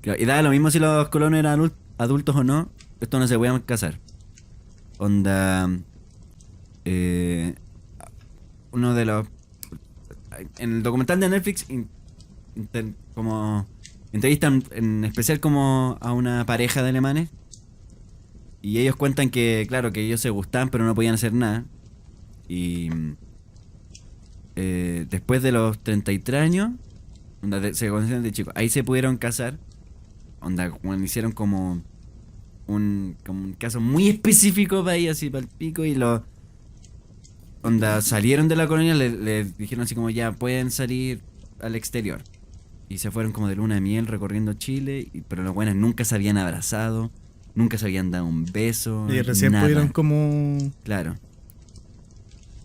Claro, y daba lo mismo si los colonos eran adultos o no. Estos no se podían casar. Onda. Uno de los. En el documental de Netflix, como entrevistan en especial como a una pareja de alemanes. Y ellos cuentan que, claro, que ellos se gustaban, pero no podían hacer nada. Y después de los 33 años, onda, se conocieron de chicos. Ahí se pudieron casar. Onda, cuando hicieron como un caso muy específico para ellos, así para el pico. Y los. Onda, salieron de la colonia, le dijeron así como ya pueden salir al exterior. y se fueron como de luna de miel recorriendo Chile, pero los buenos nunca se habían abrazado, nunca se habían dado un beso. Y recién nada. pudieron como... Claro.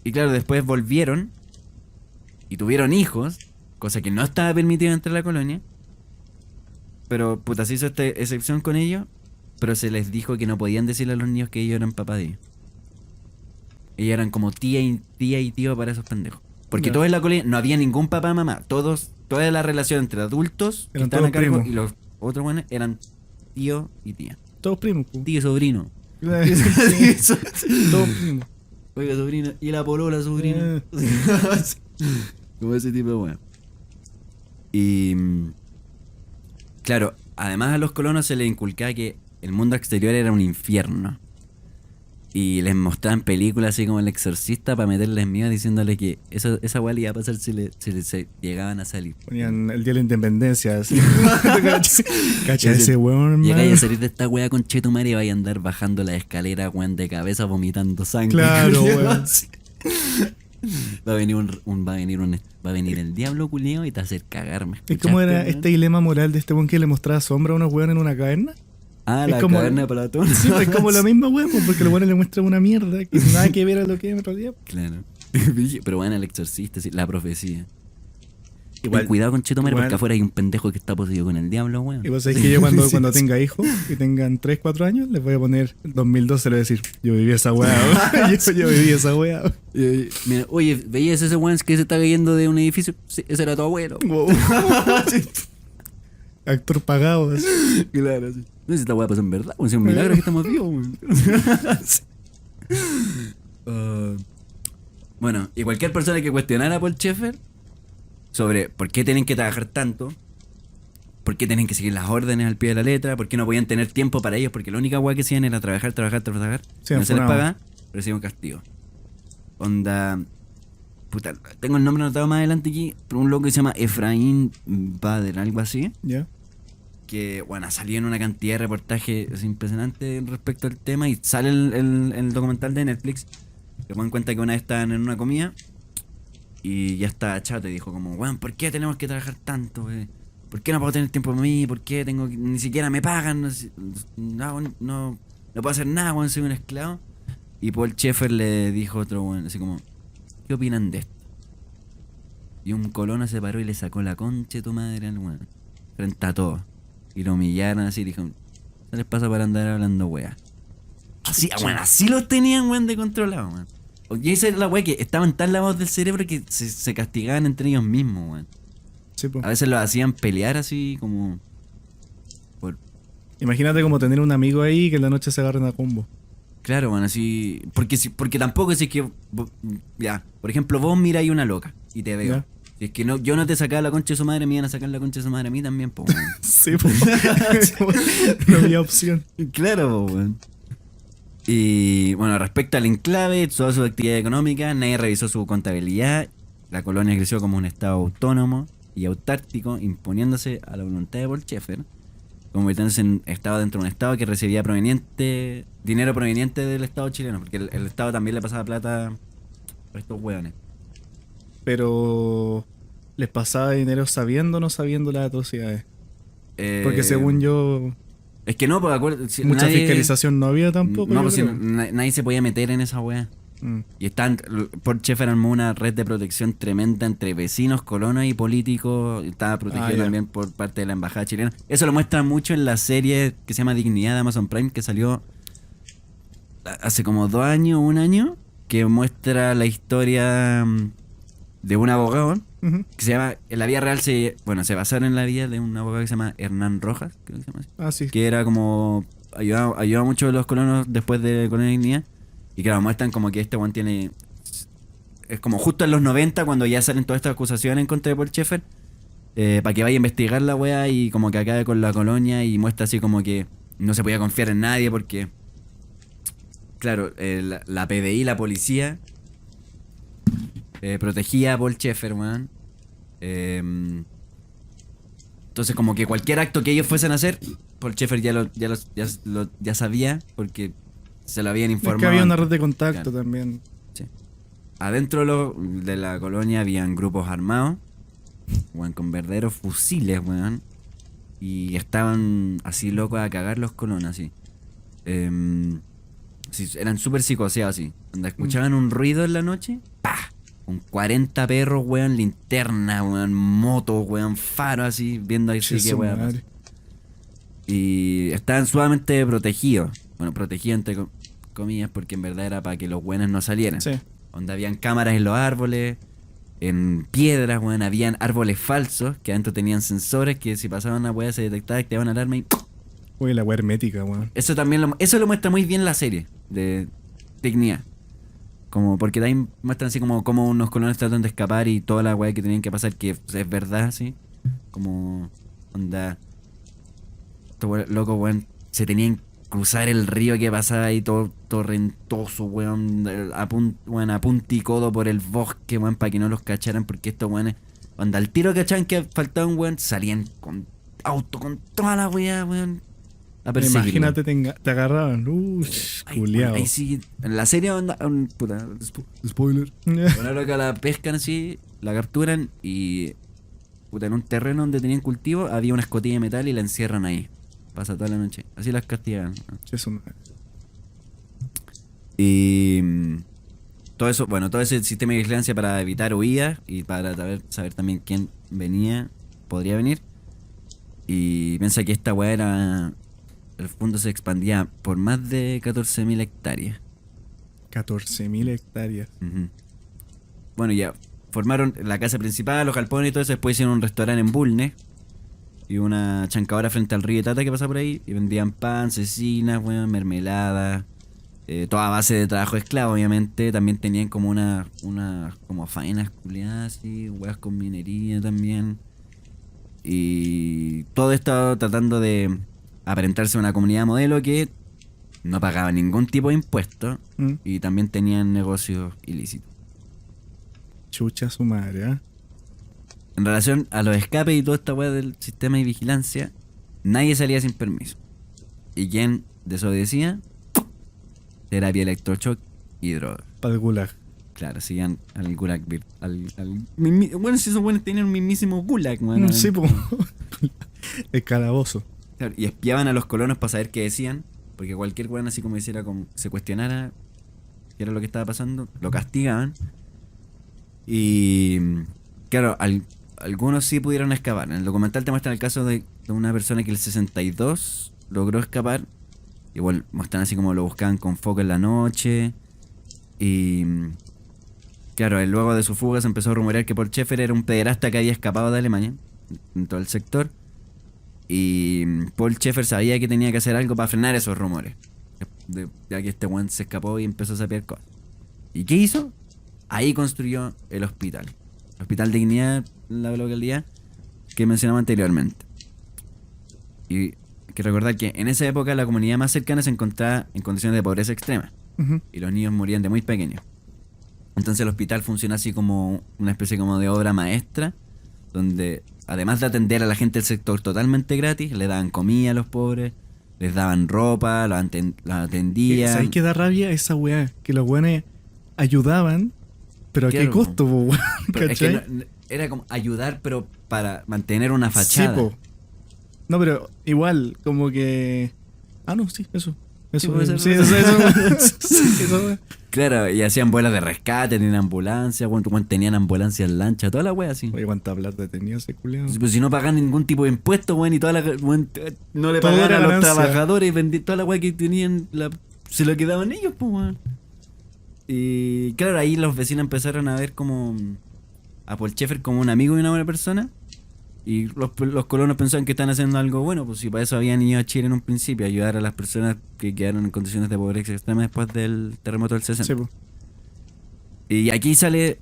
Y claro, después volvieron y tuvieron hijos, cosa que no estaba permitida entre la colonia. Pero puta, se hizo esta excepción con ellos, pero se les dijo que no podían decirle a los niños que ellos eran papá de ellos. Ellos eran como tía y tío para esos pendejos. Porque Ya. todos en la colonia no había ningún papá mamá. Toda la relación entre adultos que Eran estaban a todos cargo primos. y los otros buenos eran tío y tía. Todos primos, po. Tío y sobrino. Todos primos. Oiga, sobrino. Y la polola, sobrino. Como ese tipo de weón. Y claro, además a los colonos se les inculcaba que el mundo exterior era un infierno. Y les mostraban películas así como El Exorcista para meterles miedo diciéndoles que esa weá le iba a pasar si se llegaban a salir. Ponían el día de la independencia, así. Cacha ese weón, Llegáis a hermano. salir de esta weá con Chetumare y vais a andar bajando la escalera, weón, de cabeza vomitando sangre. Claro, culiao, weón. así. Va a venir el diablo culiao y te va a hacer cagar, ¿me Es como era escuchaste, este dilema moral de este weón que le mostraba sombra a unos weones en una caverna. weón? Ah, es la como- caverna de Platón. Sí, es como la misma weón, pues, porque los weones le muestran una mierda que nada que ver a lo que es en realidad. Claro. Pero bueno, el exorcista, sí, la profecía. Igual- Ten cuidado con Chetumare igual- porque afuera hay un pendejo que está poseído con el diablo, weón. Y vos sabés que yo cuando tenga hijos y tengan 3, 4 años, les voy a poner 2012, le voy a decir, yo viví esa weá, weón. yo viví esa weá. Weón. Mira, oye, ¿veías ese weón que se está cayendo de un edificio? Sí, ese era tu abuelo. Wow. Actor pagado. Así. Claro, sí. No sé si esta weá pasó en verdad, weón. Es un milagro que estamos vivos, weón. Bueno, y cualquier persona que cuestionara a Paul Schaeffer sobre por qué tienen que trabajar tanto, por qué tienen que seguir las órdenes al pie de la letra, por qué no podían tener tiempo para ellos, porque la única weá que hacían era trabajar. Sí, No se les enfunado. paga, reciben un castigo. Onda. Puta, tengo el nombre anotado más adelante aquí, pero un loco que se llama Efraín Bader, algo así. ¿Ya? Que, bueno, salió en una cantidad de reportajes impresionantes respecto al tema y sale el documental de Netflix. Que ponen cuenta que una vez estaban en una comida y ya estaba chato y dijo como, weón, ¿por qué tenemos que trabajar tanto, wey? ¿Por qué no puedo tener tiempo para mí? ¿Por qué ni siquiera me pagan? No puedo hacer nada, weón, soy un esclavo. Y Paul Schaeffer le dijo a otro weón, así como, ¿qué opinan de esto? Y un colono se paró y le sacó la concha de tu madre al weón, frente a todos. Y lo humillaron así y dijo, ¿qué les pasa para andar hablando weá? Así, bueno, así los tenían, weón, de controlado, weón. Y esa era la weá que estaban tan lavados del cerebro que se castigaban entre ellos mismos, weón. Sí, po. A veces los hacían pelear así como... por Imagínate como tener un amigo ahí que en la noche se agarren a combo. Claro, bueno, así... Porque tampoco es que... Ya, por ejemplo, vos miráis una loca y te veo. Ya. Si es que yo no te sacaba la concha de su madre, me iban a sacar la concha de su madre a mí también, po, weón. Sí, po. No había opción. Claro, po, weón. Y bueno, respecto al enclave, toda su actividad económica, nadie revisó su contabilidad. La colonia creció como un estado autónomo y autártico, imponiéndose a la voluntad de Paul Schaeffer, convirtiéndose en estado dentro de un estado que recibía dinero proveniente del estado chileno, porque el estado también le pasaba plata a estos hueones. Pero les pasaba dinero sabiendo o no sabiendo las atrocidades. Porque según yo, Es que no, pues acuérdate, si mucha nadie- fiscalización no había tampoco. No, yo pues si creo. nadie se podía meter en esa wea. Mm. Y Paul Schaeffer armó una red de protección tremenda entre vecinos, colonos y políticos. Estaba protegido ya. también por parte de la embajada chilena. Eso lo muestra mucho en la serie que se llama Dignidad de Amazon Prime, que salió hace como 2 años, 1 año, que muestra la historia de un abogado Ujú. que se llama, en la vida real se basaron en la vida de un abogado que se llama Hernán Rojas, creo que se llama así, Ah, sí. que era como ayudaba mucho a los colonos después de Colonia Dignidad. Y claro, muestran como que este one tiene... Es como justo en los 90 cuando ya salen todas estas acusaciones en contra de Paul Schaeffer, para que vaya a investigar la wea y como que acabe con la colonia, y muestra así como que no se podía confiar en nadie porque... Claro, la PDI, la policía, protegía a Paul Schaeffer, weón. Entonces como que cualquier acto que ellos fuesen a hacer, Paul Schaeffer ya sabía porque se lo habían Es informado. que había una antes. red de contacto Claro. también. Sí. Adentro de la colonia habían grupos armados weón, con verdaderos fusiles, weón. Y estaban así locos a cagar los colonos, así. Sí, eran súper psicoseados, así. Cuando escuchaban un ruido en la noche, ¡pah! Con 40 perros, weón, linterna, weón, motos, weón, faro, así, viendo ahí sí Che, qué su weón. madre. Y estaban sumamente protegidos. Bueno, protegidos entre comillas, porque en verdad era para que los buenos no salieran. Sí. Donde habían cámaras en los árboles, en piedras, weón, habían árboles falsos que adentro tenían sensores que si pasaban una weá se detectaba, activaban alarma y Uy, la weá hermética, weón. eso también eso lo muestra muy bien la serie de Dignidad. Como porque también muestran así como unos colonos tratan de escapar y toda la weá que tenían que pasar que es verdad, así. Como onda estos locos, weón, se tenían que cruzar el río que pasaba ahí todo torrentoso, weón, weón, a punta y codo por el bosque, weón, para que no los cacharan, porque estos weones, onda, al tiro cachaban que faltaba un weón, salían con auto, con toda la weá, weón, a perseguirlo. Imagínate, te agarraban. Ay, Culiao. weón, ahí sí, en la serie, onda, puta, Spoiler. una loca la pescan así, la capturan y, puta, en un terreno donde tenían cultivo había una escotilla de metal y la encierran ahí. Pasa toda la noche. Así las castigan. Che, su madre. Y todo eso, bueno, todo ese sistema de vigilancia para evitar huidas y para saber también quién podría venir. Y piensa que esta weá era. El fondo se expandía por más de 14.000 hectáreas. 14.000 hectáreas. Ujú. Bueno, ya formaron la casa principal, los galpones y todo eso. Después hicieron un restaurante en Bulnes y una chancadora frente al río Tata que pasa por ahí. Y vendían pan, cecinas, weón, mermelada. Toda base de trabajo esclavo, obviamente. También tenían como una como faenas culiadas, así, weas con minería también. Y todo esto tratando de aparentarse una comunidad modelo que no pagaba ningún tipo de impuesto y también tenían negocios ilícitos. Chucha su madre, ¿ah? En relación a los escapes y toda esta weá del sistema de vigilancia, nadie salía sin permiso. Y quien desobedecía, terapia electroshock y droga. Para el gulag. Claro, seguían al gulag. Bueno, si esos buenos tenían un mismísimo gulag, bueno. Sí, po. El calabozo. Claro, y espiaban a los colonos para saber qué decían, porque cualquier weón así como hiciera, como se cuestionara qué era lo que estaba pasando, lo castigaban. Y claro, algunos sí pudieron escapar. En el documental te muestran el caso de una persona que el 62 logró escapar. Igual muestran así como lo buscaban con foco en la noche. Y claro, luego de su fuga se empezó a rumorear que Paul Schaeffer era un pederasta que había escapado de Alemania, en todo el sector. Y Paul Schaeffer sabía que tenía que hacer algo para frenar esos rumores, ya que este weón se escapó y empezó a sapear cosas. ¿Y qué hizo? Ahí construyó el hospital Dignidad, la localidad que mencionaba anteriormente. Y hay que recordar que en esa época la comunidad más cercana se encontraba en condiciones de pobreza extrema. Ujú. Y los niños morían de muy pequeños. Entonces el hospital funciona así como una especie como de obra maestra, donde además de atender a la gente del sector totalmente gratis, le daban comida a los pobres, les daban ropa, los atendían. ¿Sabes qué da rabia esa weá? Que los weones ayudaban, pero ¿a qué Claro, costo, po, weón? Pero es que ¿Cachai? era como ayudar, pero para mantener una fachada. Sí, po. No, pero igual, como que. Ah, no, sí, eso. Eso, puede ser, sí, puede ser. eso. Claro, y hacían vuelas de rescate, tenían ambulancias, tenían ambulancias en lancha, toda la wea así. Oye, cuánta plata tenía ese culiao. Pues si no pagan ningún tipo de impuesto, weón, y toda la no le Todo pagaban era a los ganancia. trabajadores y toda la weá que tenían, se lo quedaban ellos, pues, weón. Y claro, ahí los vecinos empezaron a ver como a Paul Schaeffer como un amigo y una buena persona. Y los colonos pensaban que estaban haciendo algo bueno, pues si para eso habían ido a Chile en un principio, ayudar a las personas que quedaron en condiciones de pobreza extrema después del terremoto del 60. Sí, po. Y aquí sale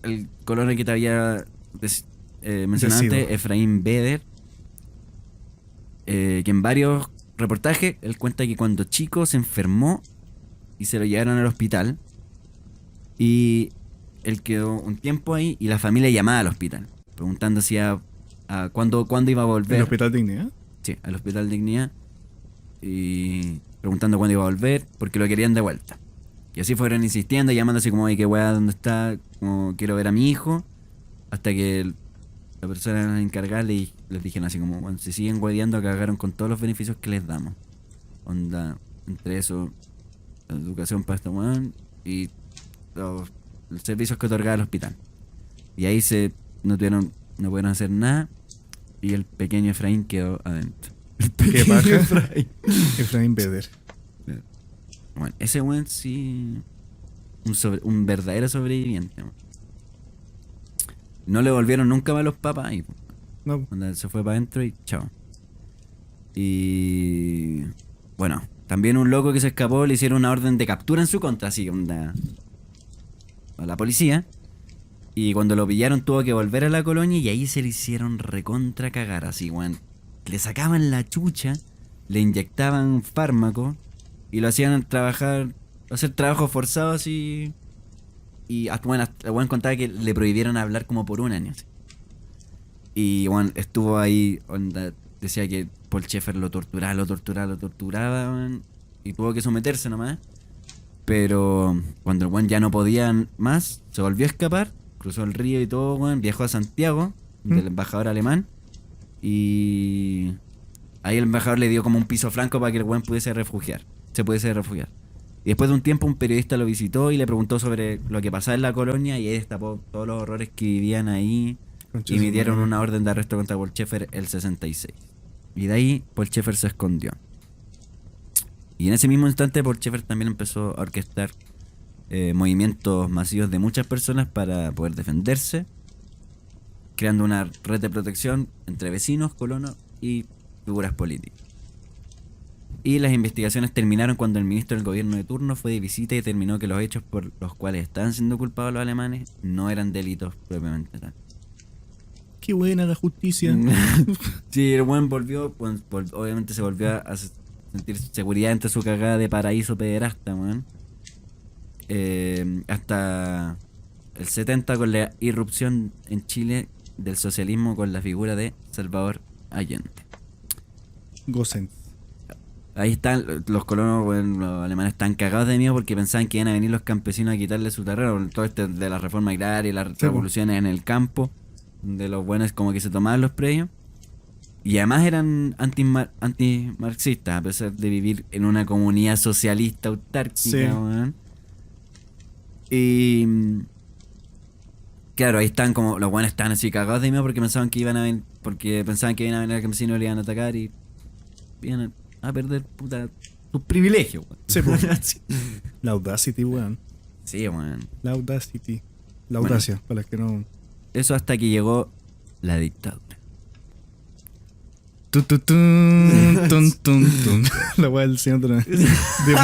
el colono que te había mencionado Decido. antes, Efraín Beder, que en varios reportajes él cuenta que cuando chico se enfermó y se lo llevaron al hospital y él quedó un tiempo ahí y la familia llamaba al hospital preguntando si cuándo iba a volver. El Hospital Dignidad. Sí, al Hospital Dignidad. Y preguntando cuándo iba a volver, porque lo querían de vuelta. Y así fueron insistiendo, llamando así como, oye, qué weá, ¿dónde está? Como, quiero ver a mi hijo. Hasta que la persona encargada les dijeron así como, bueno, si siguen hueveando cagaron con todos los beneficios que les damos. Onda, entre eso, la educación para este weón y los servicios que otorgaba el hospital. Y ahí no pudieron hacer nada y el pequeño Efraín quedó adentro. ¿Qué paja? Efraín Beder. Bueno, ese weón sí, un verdadero sobreviviente, weón. No le volvieron nunca más los papás y No, onda, se fue para adentro y chao. Y bueno, también un loco que se escapó le hicieron una orden de captura en su contra, así onda, a la policía. Y cuando lo pillaron tuvo que volver a la colonia y ahí se le hicieron recontra cagar, así, weón. Le sacaban la chucha, le inyectaban fármaco y lo hacían hacer trabajos forzados y hasta, bueno, el weón contaba que le prohibieron hablar como por un año, así. Y bueno, estuvo ahí, onda, decía que Paul Schaeffer lo torturaba, weón, y tuvo que someterse nomás. Pero cuando el weón ya no podía más, se volvió a escapar, cruzó el río y todo, weón, viajó a Santiago, del embajador alemán, y ahí el embajador le dio como un piso flanco para que el weón se pudiese refugiar. Y después de un tiempo un periodista lo visitó y le preguntó sobre lo que pasaba en la colonia y ahí destapó todos los horrores que vivían ahí y emitieron una orden de arresto contra Paul Schaeffer el 66. Y de ahí Paul Schaeffer se escondió. Y en ese mismo instante Paul Schaeffer también empezó a orquestar movimientos masivos de muchas personas para poder defenderse, creando una red de protección entre vecinos, colonos y figuras políticas. Y las investigaciones terminaron cuando el ministro del gobierno de turno fue de visita y determinó que los hechos por los cuales estaban siendo culpados los alemanes no eran delitos propiamente tal. qué buena la justicia. Sí, el buen volvió, obviamente se volvió a sentir seguridad entre su cagada de paraíso pederasta, weón. Hasta el 70 con la irrupción en Chile del socialismo con la figura de Salvador Allende. Gocen. Ahí están los colonos, bueno, los alemanes están cagados de miedo porque pensaban que iban a venir los campesinos a quitarle su terreno. Todo esto de la reforma agraria y las revoluciones en el campo, de los buenos como que se tomaban los predios. Y además eran antimarxistas, a pesar de vivir en una comunidad socialista autárquica, Sí. weón. Y claro, ahí están como, los buenos estaban así cagados de miedo porque pensaban que iban a venir, los campesinos le iban a atacar y iban a perder puta sus privilegios, weón. Sí, pues. La Audacity, weón. Sí, weón. La Audacity. La audacia, para las que no. Eso hasta que llegó la dictadura. La weá del señor de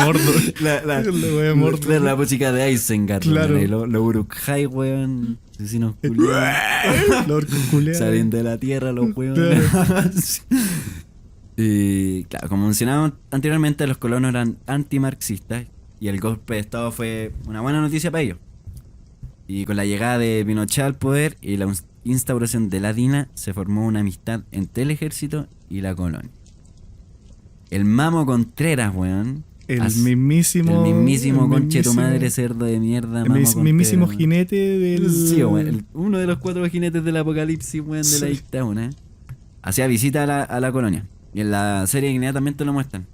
Mordor. La weá de Mordor. La música de Isengard, Claro. weón. Los Uruk-hai, weón. Asesinos culiados. La orca culiada. Salen de la tierra los weones. Y claro, como mencionábamos anteriormente, los colonos eran antimarxistas y el golpe de estado fue una buena noticia para ellos. Y con la llegada de Pinochet al poder y la instauración de la DINA, se formó una amistad entre el ejército y la colonia. El Mamo Contreras, weón. El mismísimo conche tu madre, cerdo de mierda. El Mamo Contreras, mismísimo weón. jinete del. Sí, weón. Uno de los 4 jinetes del apocalipsis, weón, de la Sí. dictadura. Hacía visita a la colonia. Y en la serie de Guinea también te lo muestran.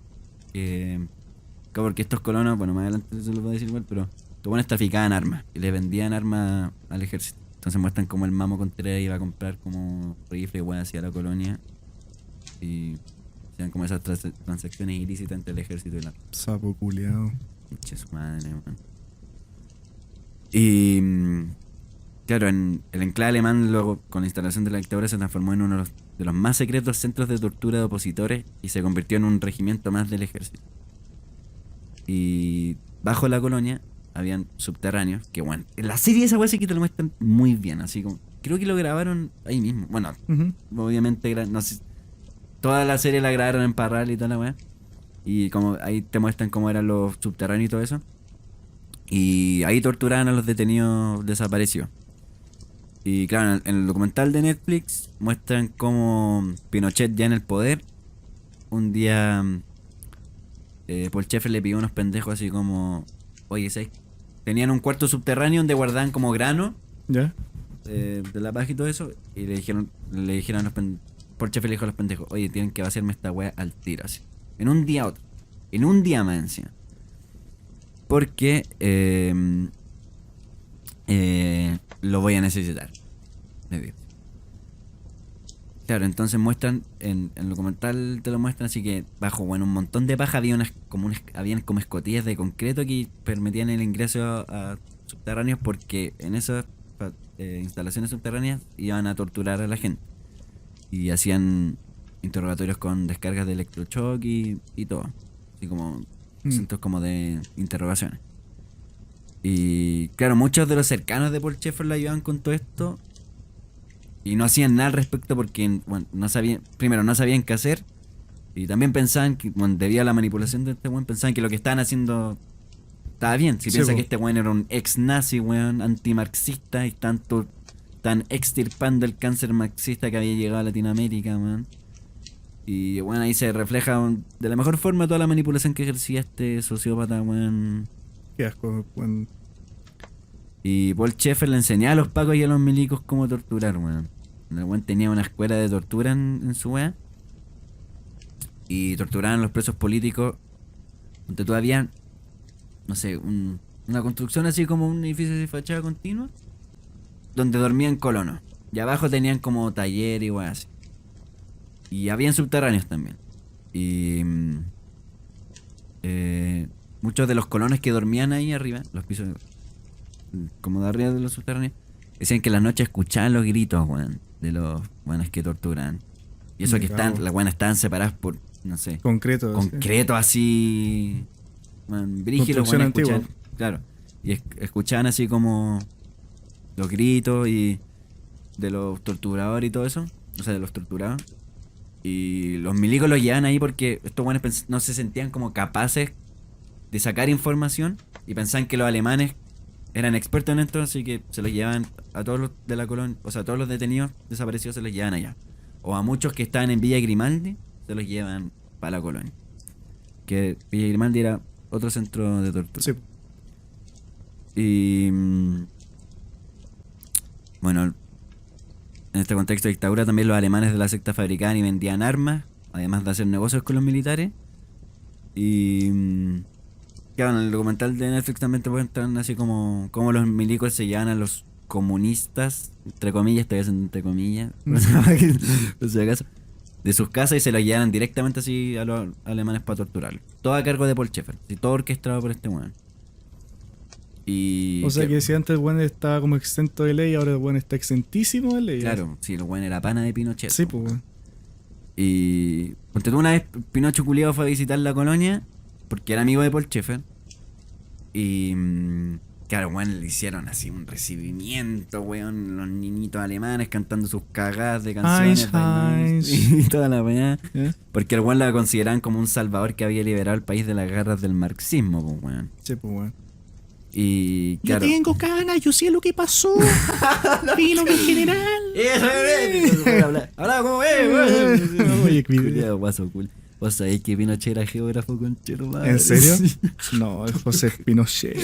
Porque estos colonos, bueno, más adelante se lo voy a decir igual, pero estos buenos traficaban armas y le vendían armas al ejército. Entonces muestran como el Mamo Contreras iba a comprar como rifle, weón, hacia la colonia. Y hacían como esas transacciones ilícitas entre el ejército y la... Sapo culiado. Pinche su madre, weón. Y claro, en el enclave alemán, luego con la instalación de la dictadura, se transformó en uno de los más secretos centros de tortura de opositores y se convirtió en un regimiento más del ejército. Y bajo la colonia habían subterráneos que, bueno, en la serie esa weá sí que te lo muestran muy bien, así como, creo que lo grabaron ahí mismo. Bueno, obviamente, no sé, toda la serie la grabaron en Parral y toda la weá. Y como ahí te muestran cómo eran los subterráneos y todo eso. Y ahí torturaban a los detenidos desaparecidos. Y claro, en el documental de Netflix muestran cómo Pinochet ya en el poder, un día Paul Schaeffer le pidió a unos pendejos así como, oye, ¿sabes? Tenían un cuarto subterráneo donde guardaban como grano. ¿Ya? de la paja y todo eso. Y le dijeron a los Porchefe le dijo a los pendejos, oye, tienen que vaciarme esta weá al tiro, así. En un día otro. En un día más encima. Porque lo voy a necesitar. Le digo. Claro, entonces muestran, en el documental te lo muestran, así que bajo un montón de paja había habían como escotillas de concreto que permitían el ingreso a subterráneos, porque en esas instalaciones subterráneas iban a torturar a la gente. Y hacían interrogatorios con descargas de electroshock y todo. Así como centros como de interrogaciones. Y claro, muchos de los cercanos de Paul Schaeffer lo ayudaban con todo esto. Y no hacían nada al respecto porque, bueno, no sabían qué hacer. Y también pensaban que, bueno, debido a la manipulación de este weón, pensaban que lo que estaban haciendo estaba bien. Si piensa que este weón era un ex nazi, weón, antimarxista, y están extirpando el cáncer marxista que había llegado a Latinoamérica, weón. Y bueno, ahí se refleja de la mejor forma toda la manipulación que ejercía este sociópata, weón. Qué asco, weón. Y Paul Schaeffer le enseñaba a los pacos y a los milicos cómo torturar, weón. El weón tenía una escuela de tortura en su weá. Y torturaban a los presos políticos. Donde todavía, no sé, una construcción así como un edificio de fachada continua. Donde dormían colonos. Y abajo tenían como taller y weá así. Y habían subterráneos también. Y muchos de los colonos que dormían ahí arriba, los pisos como de arriba de los subterráneos, decían que en las noches escuchaban los gritos, weón, de los weones que torturan. Y eso que las weonas estaban separadas por, no sé, concreto así, brígido, weón, escuchaban, claro. Y escuchaban así como los gritos y de los torturadores y todo eso, o sea, de los torturados. Y los milicos los llevaban ahí porque estos buenos no se sentían como capaces de sacar información y pensaban que los alemanes eran expertos en esto, así que se los llevaban a todos los de la colonia, o sea, a todos los detenidos desaparecidos se los llevan allá. O a muchos que estaban en Villa Grimaldi se los llevan para la colonia. Que Villa Grimaldi era otro centro de tortura. Sí. Y bueno, en este contexto de dictadura también los alemanes de la secta fabricaban y vendían armas, además de hacer negocios con los militares. Y claro, en el documental de Netflix también te muestran así como los milicos se llevan a los comunistas, entre comillas, estoy haciendo entre comillas, por si acaso, de sus casas y se los llevan directamente así a los alemanes para torturarlos. Todo a cargo de Paul Schaeffer, y todo orquestado por este weón. Y o sea que si antes el weón estaba como exento de ley, ahora el weón está exentísimo de ley. Claro, sí, el weón era pana de Pinochet. Sí, pues weón. Y ponte tú, una vez Pinocho culiado fue a visitar la colonia porque era amigo de Paul Schaeffer. Y claro, weón, le hicieron así un recibimiento, weón, los niñitos alemanes cantando sus cagadas de canciones y toda la weá. Porque el weón la consideraban como un salvador que había liberado el país de las garras del marxismo, pues weón. Sí, pues weón. Y claro, Yo tengo ganas, yo sé lo que pasó. Vino mi general. Eso es, hablaba como Oye, cuidado. Guaso cool. ¿Vos sabés que Pinochet era geógrafo con chero, madre? ¿En serio? No, es José Pinochet.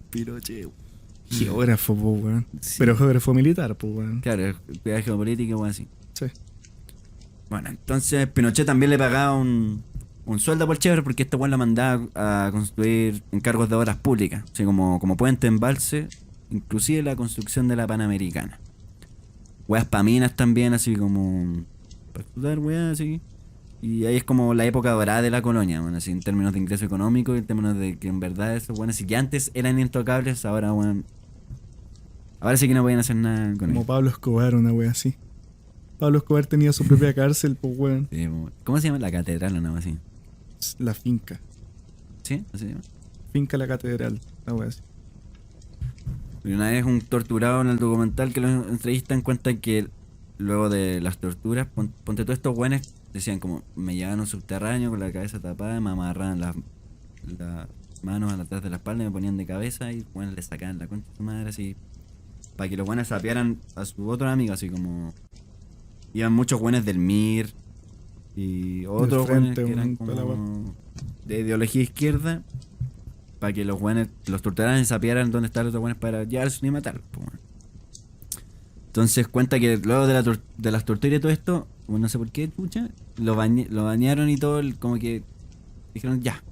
Pinochet. Geógrafo, pues weón. Sí. Pero geógrafo militar, pues weón. Claro, cuidado geopolítica o así. Sí. Bueno, entonces Pinochet también le pagaba un sueldo por Schaeffer porque este weón la mandaba a construir encargos de obras públicas, así como puente, embalse, inclusive la construcción de la Panamericana. Weas pa' minas también, así como para explotar weas así. Y ahí es como la época dorada de la colonia, bueno, así en términos de ingreso económico y en términos de que en verdad esos weones, si ya antes eran intocables, ahora weón, ahora sí que no podían hacer nada con Como ellos. Pablo Escobar, una wea así. Pablo Escobar tenía su propia cárcel, pues weón. Sí, ¿cómo se llama? La catedral o nada así. La finca. ¿Sí? ¿Así se llama? Finca La Catedral, la wea así. Y una vez un torturado en el documental que lo entrevistan cuenta que luego de las torturas, ponte todos estos buenos, decían como, me llevaban a un subterráneo con la cabeza tapada, me amarraban las manos atrás de la espalda y me ponían de cabeza y bueno, le sacaban la concha de su madre así, para que los buenos sapearan a su otro amigo, así como iban muchos buenos del MIR y otros buenos que eran como de ideología izquierda, para que los buenos los torturaran y sapearan dónde estaban los otros buenos para llevarse y matarlos, pues, bueno. Entonces cuenta que luego de las torturas y todo esto, no sé por qué, pucha, lo bañaron y todo, como que dijeron ya,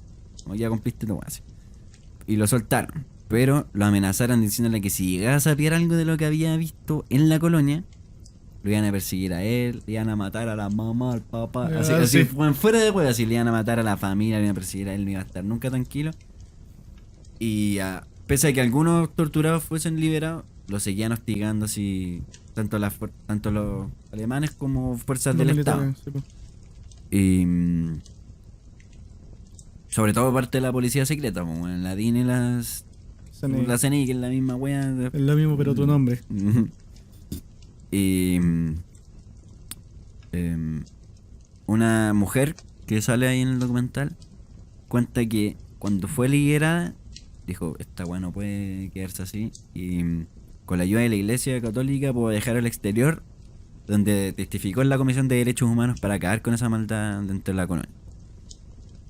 como ya cumpliste lo así. Y lo soltaron. Pero lo amenazaron diciéndole que si llegaba a saber algo de lo que había visto en la colonia, lo iban a perseguir a él, le iban a matar a la mamá, al papá, así fuera de juego, así le iban a matar a la familia, le iban a perseguir a él, no iba a estar nunca tranquilo. Y pese a que algunos torturados fuesen liberados, lo seguían hostigando así, tanto los alemanes como fuerzas del Estado. Sí, pues. Y sobre todo parte de la policía secreta, como en la DIN y la CNI, que es la misma wea. Es lo mismo, pero otro nombre. Y una mujer que sale ahí en el documental cuenta que cuando fue liberada dijo, esta wea no puede quedarse así, y con la ayuda de la Iglesia Católica pudo dejar al exterior, donde testificó en la Comisión de Derechos Humanos para acabar con esa maldad dentro de la colonia.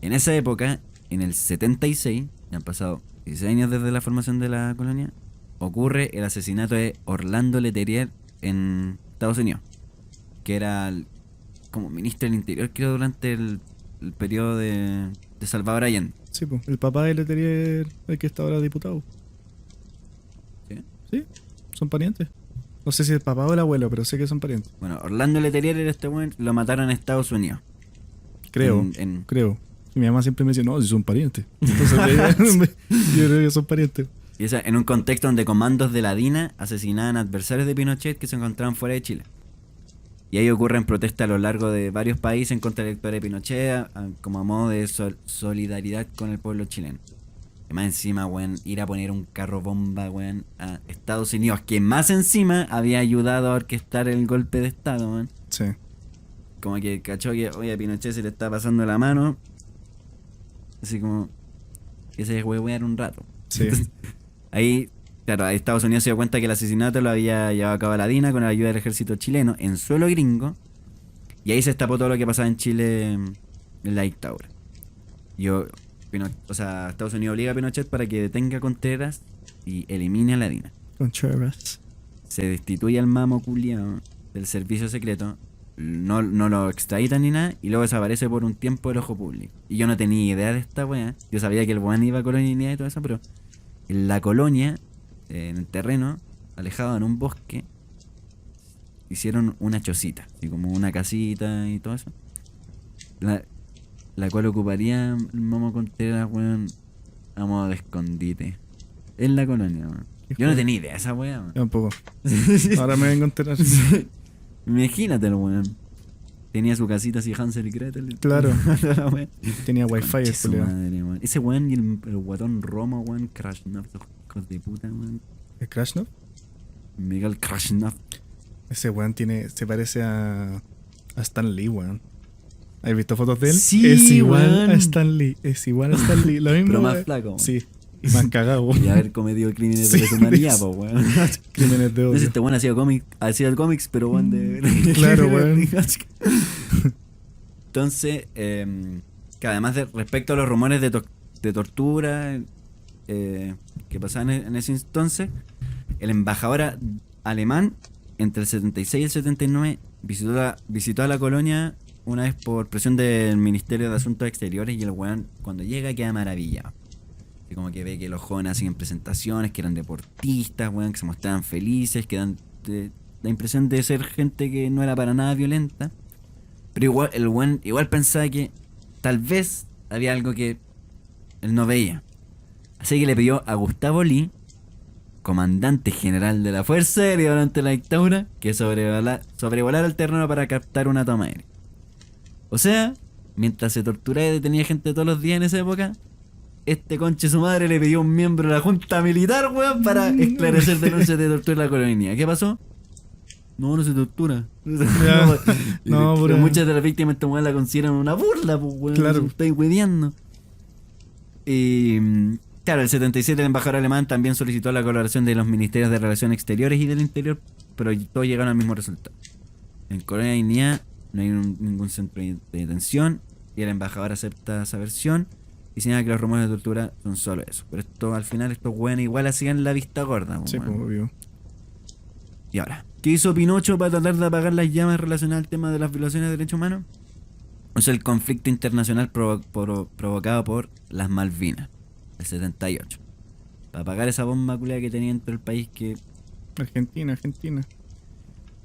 En esa época, en el 76, ya han pasado 16 años desde la formación de la colonia, ocurre el asesinato de Orlando Letelier en Estados Unidos, que era como ministro del Interior, creo, durante el periodo de Salvador Allende. Sí, pues. El papá de Letelier, el que está ahora diputado. ¿Sí? Sí, son parientes. No sé si el papá o el abuelo, pero sé que son parientes. Bueno, Orlando Letelier era este weón, lo mataron en Estados Unidos. Creo. Y mi mamá siempre me dice, no, si son parientes. Entonces yo creo que son parientes. Y esa en un contexto donde comandos de la DINA asesinaban adversarios de Pinochet que se encontraban fuera de Chile. Y ahí ocurren protestas a lo largo de varios países en contra del dictador de Pinochet, como a modo de solidaridad con el pueblo chileno. Y más encima, weón, ir a poner un carro bomba, weón, a Estados Unidos, que más encima había ayudado a orquestar el golpe de Estado, weón. Sí. Como que cachó que, oye, a Pinochet se le está pasando la mano. Así como que se deshuevear un rato. Sí. Ahí, claro, Estados Unidos se dio cuenta que el asesinato lo había llevado a cabo la DINA con la ayuda del ejército chileno en suelo gringo. Y ahí se destapó todo lo que pasaba en Chile en la dictadura. Estados Unidos obliga a Pinochet para que detenga a Contreras y elimine a la DINA. Contreras. Se destituye al mamo culiao del servicio secreto. No lo extraditan ni nada, y luego desaparece por un tiempo del ojo público. Y yo no tenía idea de esta weá. Yo sabía que el weón iba a colonialidad y todo eso, pero en la colonia, en el terreno, alejado en un bosque, hicieron una chocita, así como una casita y todo eso. La cual ocuparía el Momo Contreras, weón, a modo de escondite. En la colonia, weón. Yo no tenía idea de esa weá, weón. Yo tampoco. Ahora me vengo a enterar. Imagínate el weón. Tenía su casita así, Hansel y Gretel. Claro. Tenía wifi, Conche el su culiao. madre, weón. Ese weón y el guatón Roma, weón, Krasnov, esos hijos de puta, weón. ¿El Krasnov? Miguel Krasnov. Ese weón se parece a Stan Lee, weón. ¿Has visto fotos de él? Sí, es igual weón. a Stan Lee. Es igual a Stan Lee. Lo mismo. Pero más weón. flaco, weón. Sí. Y más cagado, weón. Y haber cometido crímenes Sí, de lesa humanidad, sí. po, weón. Crímenes de No sé si odio. este weón hacía cómics, pero weón de... Claro, weón. Entonces, que además respecto a los rumores de tortura que pasaban en ese entonces, el embajador alemán entre el 76 y el 79 visitó a la colonia una vez por presión del Ministerio de Asuntos Exteriores, y el weón cuando llega queda maravillado. Y como que ve que los jóvenes hacían presentaciones, que eran deportistas, weón, que se mostraban felices, que dan la impresión de ser gente que no era para nada violenta. Pero igual el weón igual pensaba que tal vez había algo que él no veía. Así que le pidió a Gustavo Lee, comandante general de la Fuerza Aérea durante la dictadura, que sobrevolara el terreno para captar una toma aérea. O sea, mientras se torturaba y detenía gente todos los días en esa época, este conche su madre le pidió a un miembro de la Junta Militar, weón, para esclarecer denuncias de tortura en la colonia. ¿Qué pasó? No se tortura. No, pero bro. muchas de las víctimas esta weón la consideran una burla, pues, weón. Claro. Se estáis hueveando. Y claro, el 77 el embajador alemán también solicitó la colaboración de los ministerios de Relaciones Exteriores y del Interior, pero todos llegaron al mismo resultado. En Corea y Guinea no hay ningún centro de detención, y el embajador acepta esa versión y señala que los rumores de tortura son solo eso. Pero esto, al final, estos weones igual hacían la vista gorda, Sí, weón. pues, obvio. Y ahora, ¿qué hizo Pinocho para tratar de apagar las llamas relacionadas al tema de las violaciones de derechos humanos? Es el conflicto internacional provocado por las Malvinas, el 78. Para apagar esa bomba culiada que tenía dentro del país que... Argentina.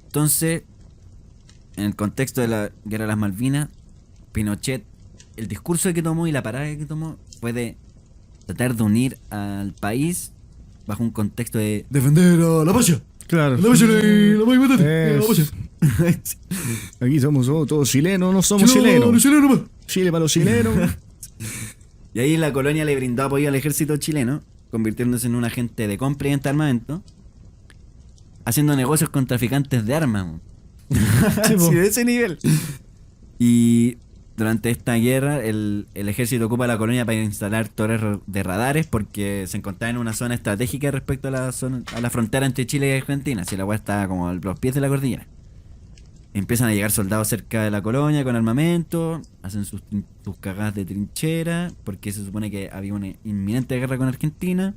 Entonces, en el contexto de la guerra de las Malvinas, Pinochet, el discurso que tomó y la parada que tomó fue de tratar de unir al país bajo un contexto de defender a la patria. Claro. La patria, la patria, la patria. Aquí somos todos chilenos, no somos chilenos. Chile para los chilenos. Y ahí la colonia le brindó apoyo al ejército chileno, convirtiéndose en un agente de compra y venta de armamento, haciendo negocios con traficantes de armas. Sí, de ese nivel. Y durante esta guerra, el ejército ocupa la colonia para instalar torres de radares porque se encontraba en una zona estratégica respecto a la frontera entre Chile y Argentina. Si la weá estaba como a los pies de la cordillera. Empiezan a llegar soldados cerca de la colonia con armamento, hacen sus cagadas de trinchera, porque se supone que había una inminente guerra con Argentina.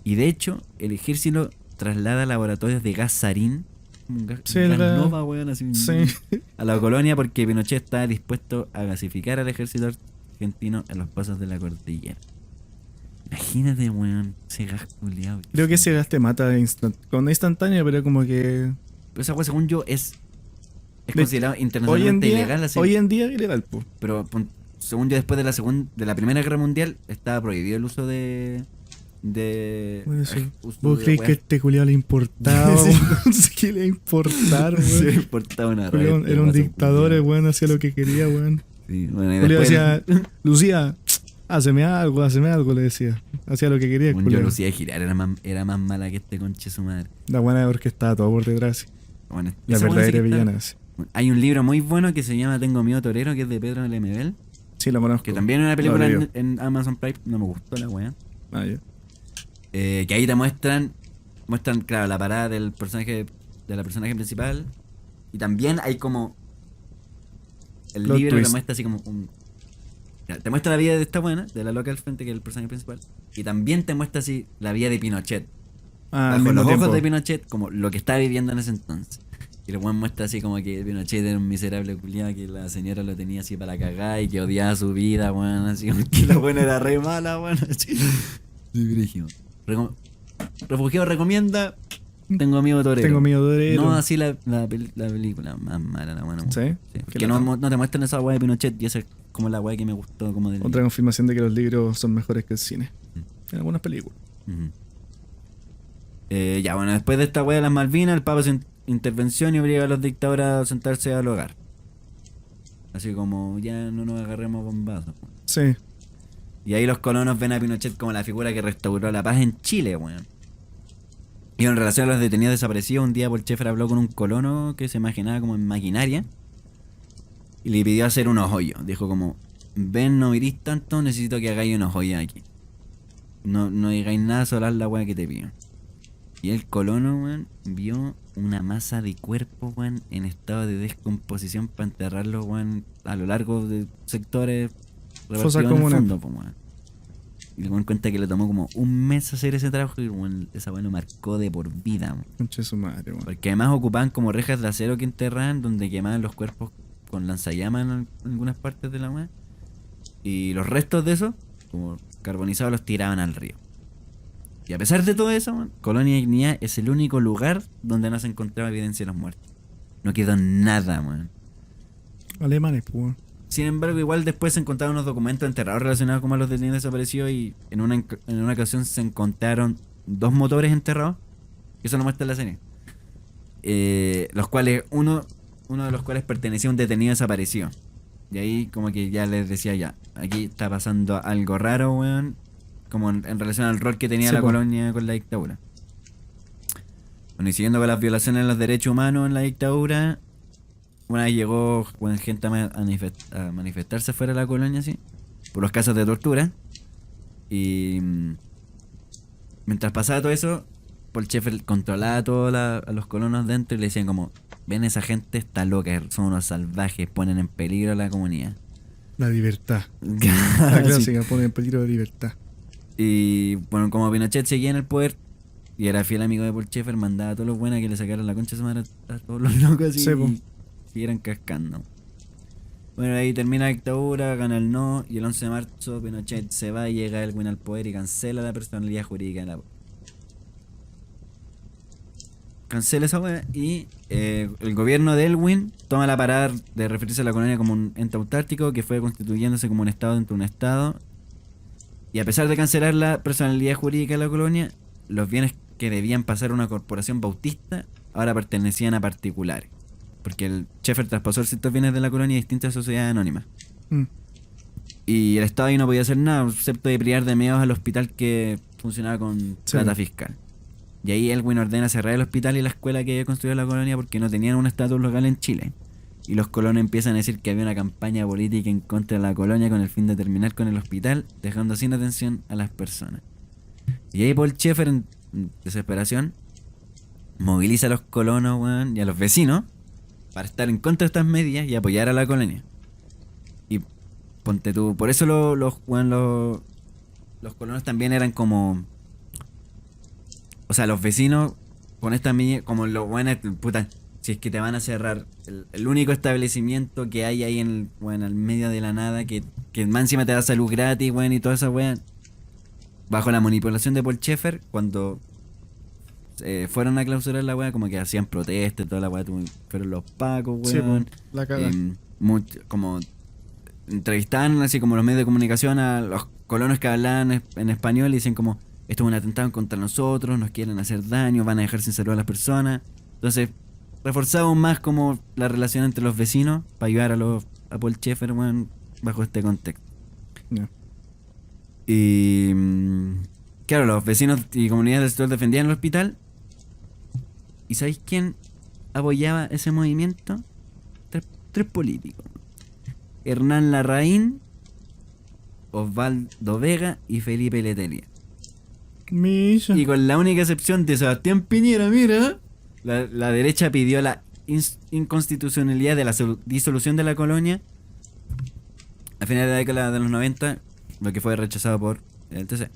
Y de hecho, el ejército traslada laboratorios de gas sarín, un gas nova, weón, así, a la colonia, porque Pinochet estaba dispuesto a gasificar al ejército argentino en los pasos de la cordillera. Imagínate, weón, ese gas culiado. Creo que ese gas te mata con instantánea, pero como que... Pero esa weá, según yo, es considerado internacionalmente ilegal. Así. Hoy en día es ilegal, po. Pero según yo, después de la Primera Guerra Mundial, estaba prohibido el uso de ¿Vos crees que este culiao le importaba? Sí. ¿Qué le importaba, weón? Sí, le importaba una raya. Era un dictador, weón, hacía lo que quería, weón. Sí, bueno, y Julio después... decía, Lucía, hazme algo, le decía. Hacía lo que quería, Bueno, yo, Lucía de Girar era más mala que este conche su madre. La buena orquestada todo por detrás. Bueno, La verdadera villana. Sí. Hay un libro muy bueno que se llama Tengo miedo torero, que es de Pedro Lemebel. Sí, lo conozco. Que también es una película en Amazon Prime. No me gustó la weá. Ah, ya. Que ahí te muestran, claro, la parada del personaje, de la personaje principal. Y también hay como... El libro te muestra así como te muestra la vida de esta buena, de la loca al frente, que es el personaje principal. Y también te muestra así la vida de Pinochet. Bajo los ojos de Pinochet, como lo que estaba viviendo en ese entonces. Y el weón muestra así como que Pinochet era un miserable culiado, que la señora lo tenía así para cagar y que odiaba su vida, weón. Así como que la buena era re mala, weón. Así. Sí, Refugiado recomienda Tengo miedo torero. No así la película más mala, la buena. ¿Sí? Que no te muestran esa weá de Pinochet, y esa es como la weá que me gustó como del... Otra confirmación de que los libros son mejores que el cine. En algunas películas. Ya, bueno, después de esta weá de las Malvinas, el Papa hace intervención y obliga a los dictadores a sentarse al hogar. Así como, ya no nos agarremos bombazos. Sí. Y ahí los colonos ven a Pinochet como la figura que restauró la paz en Chile, weón. Y en relación a los detenidos desaparecidos, un día Polchefer habló con un colono que se imaginaba como en maquinaria y le pidió hacer unos hoyos. Dijo como, ven, no virís tanto, necesito que hagáis unos hoyos aquí. No digáis nada, solar la weá que te pido. Y el colono, weón, vio una masa de cuerpo, weón, en estado de descomposición para enterrarlo, weón, a lo largo de sectores repartidos en el fondo, pues, weón. Y el weón cuenta que le tomó como un mes hacer ese trabajo y weón, esa weón lo marcó de por vida, weón. Conche su madre, weón. Porque además ocupaban como rejas de acero que enterraban, donde quemaban los cuerpos con lanzallamas en algunas partes de la weón. Y los restos de eso, como carbonizados, los tiraban al río. Y a pesar de todo eso, man, Colonia Dignidad es el único lugar donde no se encontraba evidencia de los muertos. No quedó nada, man. Alemanes, pues. Sin embargo, igual después se encontraron unos documentos enterrados relacionados con los detenidos desaparecidos y en una ocasión se encontraron 2 motores enterrados. Eso lo muestra en la serie. Los cuales, uno de los cuales pertenecía a un detenido desaparecido. Y ahí como que ya les decía ya, aquí está pasando algo raro, weón. Como en relación al rol que tenía la colonia con la dictadura. Bueno, y siguiendo con las violaciones de los derechos humanos en la dictadura, una vez llegó gente a manifestarse fuera de la colonia, así, por los casos de tortura. Y mientras pasaba todo eso, Polchefer controlaba a todos a los colonos dentro y le decían como, ven, esa gente está loca, son unos salvajes, ponen en peligro a la comunidad. La libertad. La clásica, pone en peligro la libertad. Y bueno, como Pinochet seguía en el poder y era fiel amigo de Paul Schaeffer, mandaba a todos los buenos a que le sacaran la concha de su madre a todos los locos así, Sí, po. y siguieran cascando. Bueno, ahí termina la dictadura, gana el no, y el 11 de marzo Pinochet se va y llega Elwin al poder y cancela la personalidad jurídica de la... Cancela esa wea y el gobierno de Elwin toma la parada de referirse a la colonia como un ente autártico que fue constituyéndose como un estado dentro de un estado. Y a pesar de cancelar la personalidad jurídica de la colonia, los bienes que debían pasar a una corporación bautista ahora pertenecían a particulares. Porque el Schaeffer traspasó ciertos bienes de la colonia a distintas sociedades anónimas. Mm. Y el Estado ahí no podía hacer nada, excepto de privar de medios al hospital que funcionaba con Sí. plata fiscal. Y ahí Elwin ordena cerrar el hospital y la escuela que había construido la colonia porque no tenían un estatus local en Chile. Y los colonos empiezan a decir que había una campaña política en contra de la colonia con el fin de terminar con el hospital, dejando sin atención a las personas. Y ahí Paul Schaeffer, en desesperación, moviliza a los colonos, weón, y a los vecinos para estar en contra de estas medidas y apoyar a la colonia. Y ponte tú, por eso los colonos también eran como... O sea, los vecinos con esta medidas, como los buenos, puta, si es que te van a cerrar el único establecimiento que hay ahí en el medio de la nada, que más encima te da salud gratis, weón, y toda esa weá, bajo la manipulación de Paul Schaeffer, cuando fueron a clausurar la weá, como que hacían protestas, toda la weá, fueron los pacos, Sí, weón. po, la caga. Como entrevistaban así como los medios de comunicación a los colonos que hablaban en español y dicen como esto es un atentado contra nosotros, nos quieren hacer daño, van a dejar sin salud a las personas. Entonces reforzamos más como la relación entre los vecinos para ayudar a Paul Schaeffer, weón, bajo este contexto. Ya. Y claro, los vecinos y comunidades del sector defendían el hospital. ¿Y sabéis quién apoyaba ese movimiento? Tres políticos: Hernán Larraín, Osvaldo Vega y Felipe Letelier. Milla. Y con la única excepción de Sebastián Piñera, mira, la derecha pidió la inconstitucionalidad de la disolución de la colonia a finales de la década de los 90, lo que fue rechazado por el TC.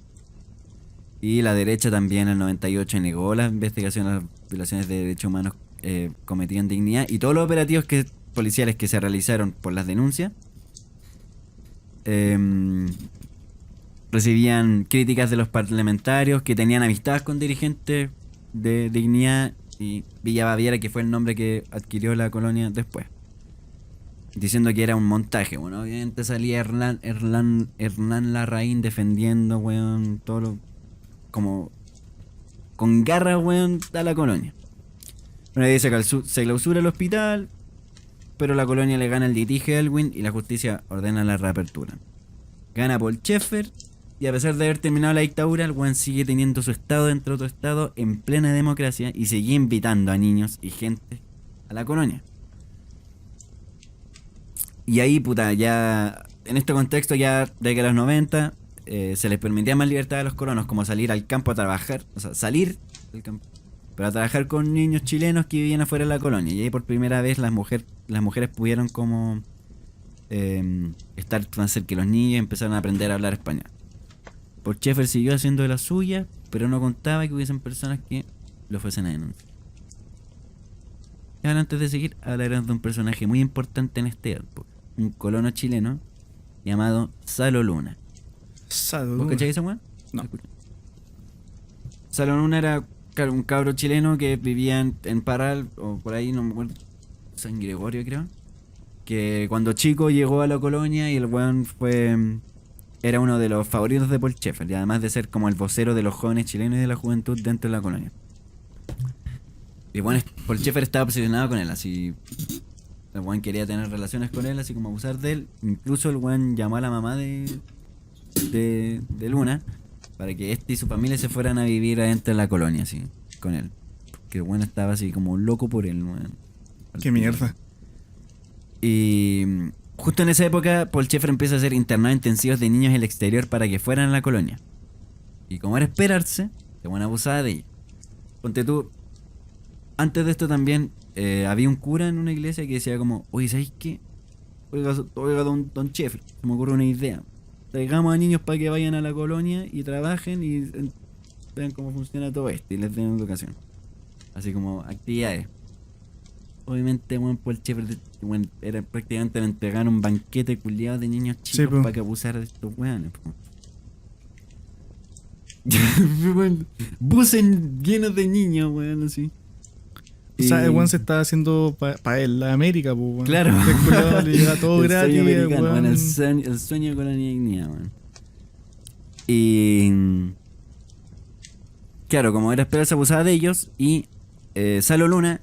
Y la derecha también en el 98 negó la investigación a las violaciones de derechos humanos cometidas en Dignidad, y todos los operativos policiales que se realizaron por las denuncias recibían críticas de los parlamentarios que tenían amistad con dirigentes de Dignidad y Villa Baviera, que fue el nombre que adquirió la colonia después, diciendo que era un montaje. Bueno, obviamente salía Hernán Larraín defendiendo, weón, todo lo, como con garra, weón, a la colonia. Bueno, ahí se clausura el hospital, pero la colonia le gana el litigio a Elwin y la justicia ordena la reapertura. Gana Paul Schaeffer, y a pesar de haber terminado la dictadura, el weón sigue teniendo su estado dentro de otro estado en plena democracia y seguía invitando a niños y gente a la colonia. Y ahí, puta, ya en este contexto, ya de que a los 90 se les permitía más libertad a los colonos, como salir al campo a trabajar, o sea, salir del campo, pero a trabajar con niños chilenos que vivían afuera de la colonia. Y ahí por primera vez las mujeres pudieron como estar más cerca que los niños y empezaron a aprender a hablar español. Paul Schaeffer siguió haciendo de la suya, pero no contaba que hubiesen personas que lo fuesen a denunciar. Y ahora, antes de seguir, hablaremos de un personaje muy importante en este época, un colono chileno llamado Salo Luna. ¿Vos cacháis esa weá? No. Salo Luna era un cabro chileno que vivía en Parral, o por ahí, no me acuerdo, San Gregorio creo, que cuando chico llegó a la colonia y el weón era uno de los favoritos de Paul Schaeffer, y además de ser como el vocero de los jóvenes chilenos y de la juventud dentro de la colonia. Y bueno, Paul Schaeffer estaba obsesionado con él, así. El weón quería tener relaciones con él, así como abusar de él. Incluso el weón llamó a la mamá de Luna para que este y su familia se fueran a vivir adentro de la colonia, así, con él. Porque el weón estaba así como loco por él, weón. Qué mierda. Y justo en esa época, Paul Schaeffer empieza a hacer internados intensivos de niños en el exterior para que fueran a la colonia. Y como era esperarse, el weón abusaba de ellos. Ponte tú, antes de esto también había un cura en una iglesia que decía como, oye, ¿sabes qué? Oiga, don Schaeffer, se me ocurre una idea. Traigamos a niños para que vayan a la colonia y trabajen y vean cómo funciona todo esto y les den educación. Así como actividades. Obviamente, weón, Paul Shepard, weón, era prácticamente le entregaron un banquete culiado de niños chicos po. para que abusara de estos weones, po. Weón, buses llenos de niños, weón, así. O sea, el Y- weón se está haciendo para él, la América, pues, weón. Claro. El culiao le llega todo el gratis, sueño americano, weón. weón, el sueño con la dignidad, weón. Y claro, como era esperar, se abusaba de ellos. Y Salo Luna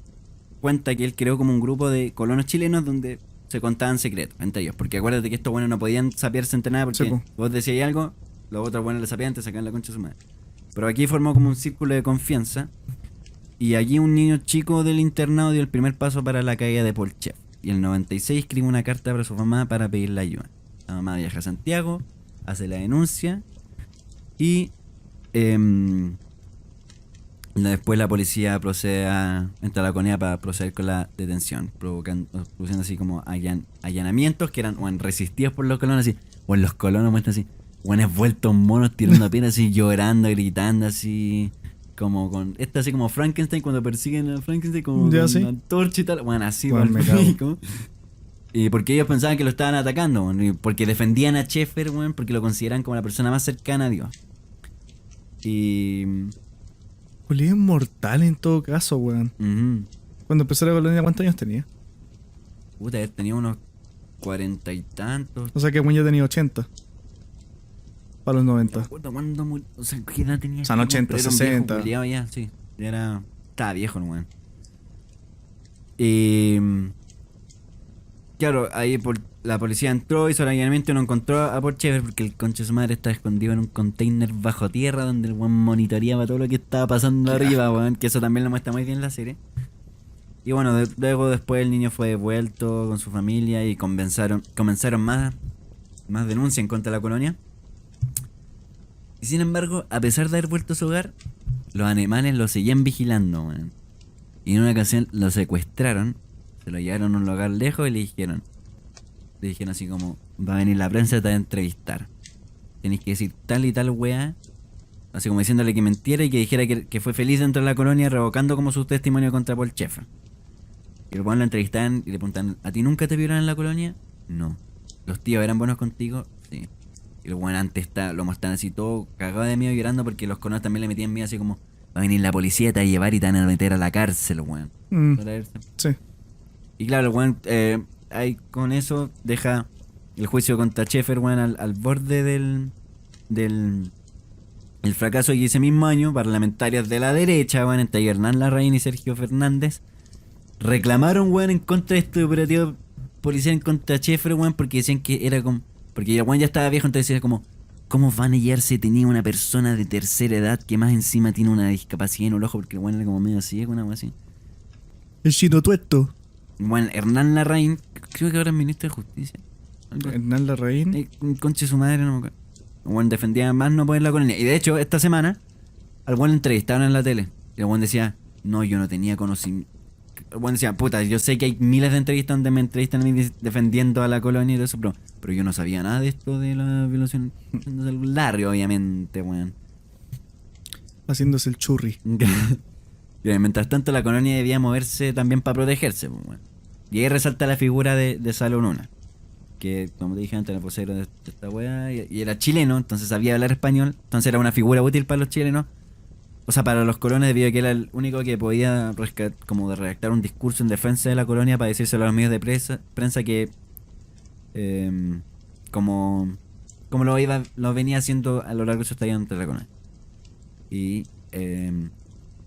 cuenta que él creó como un grupo de colonos chilenos donde se contaban secretos entre ellos. Porque acuérdate que estos buenos no podían sapearse entre nada porque Sí, po. vos decías algo, los otros buenos le sapeaban, te sacaban la concha de su madre. Pero aquí formó como un círculo de confianza. Y allí un niño chico del internado dio el primer paso para la caída de Paul Shepard. Y en el 96 escribe una carta para su mamá para pedirle ayuda. La mamá viaja a Santiago, hace la denuncia y después la policía procede a entrar a la CONEA para proceder con la detención, produciendo así como allanamientos que eran resistidos por los colonos, así, o en los colonos muestran así, buenos vueltos monos tirando piedras así, llorando, gritando así, como con, así como Frankenstein cuando persiguen a Frankenstein como Ya, con sí. una antorcha y tal, bueno, así, Bueno, me pa'l cago. pico. Y porque ellos pensaban que lo estaban atacando, weón, y porque defendían a Sheffer, weón, porque lo consideran como la persona más cercana a Dios. Y Julián es mortal en todo caso, weón. ujú. Cuando empezó la colonia, ¿cuántos años tenía? Puta, él tenía unos 40 y tantos. O sea que weón ya tenía 80. Para los No 90. me acuerdo cuándo murió. O sea, ¿qué edad tenía? O sea, no 80, Pero era un 60. viejo culiao ya, sí. Ya era. Estaba viejo el weón. Y. Claro, ahí la policía entró, hizo el allanamiento y no encontró a Paul Shepard porque el conche de su madre estaba escondido en un container bajo tierra donde el weón monitoreaba todo lo que estaba pasando arriba, weón. Que eso también lo muestra muy bien la serie. Y bueno, luego después el niño fue devuelto con su familia y comenzaron más denuncias en contra de la colonia. Y sin embargo, a pesar de haber vuelto a su hogar, los animales lo seguían vigilando, weón. Y en una ocasión lo secuestraron, se lo llevaron a un lugar lejos y le dijeron así como, va a venir la prensa y te va a entrevistar. Tenéis que decir tal y tal weá, así como diciéndole que mintiera y que dijera que fue feliz dentro de la colonia, revocando como su testimonio contra Paul Shepard. Y el weón lo entrevistaban y le preguntan, ¿a ti nunca te violan en la colonia? No. ¿Los tíos eran buenos contigo? Sí. Y el weón antes lo mostraban así todo cagado de miedo llorando porque los conos también le metían miedo así como, va a venir la policía, te va a llevar y te van a meter a la cárcel, weón. Mm, Para verse. sí. Y claro, el weón ahí con eso deja el juicio contra Sheffer, weón, al borde del el fracaso que ese mismo año, parlamentarios de la derecha, weón, entre Hernán Larraín y Sergio Fernández, reclamaron, weón, en contra de este operativo policial en contra de Sheffer, weón, porque decían que era como... Porque el weón ya estaba viejo, entonces era como... ¿Cómo van a hallarse tenía una persona de tercera edad que más encima tiene una discapacidad en el ojo? Porque el weón era como medio ciego, una weón así. El chino tuesto. Bueno, Hernán Larraín, creo que ahora es ministro de Justicia. Algo así. Hernán Larraín. Un conche su madre, no me acuerdo. El weón defendía más no poder la colonia. Y de hecho, esta semana, al weón le entrevistaron en la tele. Y el weón decía, no, yo no tenía conocimiento. El weón decía, puta, yo sé que hay miles de entrevistas donde me entrevistan a mí defendiendo a la colonia y todo eso, pero yo no sabía nada de esto de la violación del Larry, obviamente, weón. Haciéndose el churri. Y mientras tanto, la colonia debía moverse también para protegerse, pues, weón. Y ahí resalta la figura de Salo Luna, que como te dije antes era el vocero de esta weá, y era chileno, entonces sabía hablar español, entonces era una figura útil para los chilenos, o sea, para los colones, debido a que era el único que podía como de redactar un discurso en defensa de la colonia para decírselo a los medios de prensa que como lo venía haciendo a lo largo de su estadía entre la colonia. Y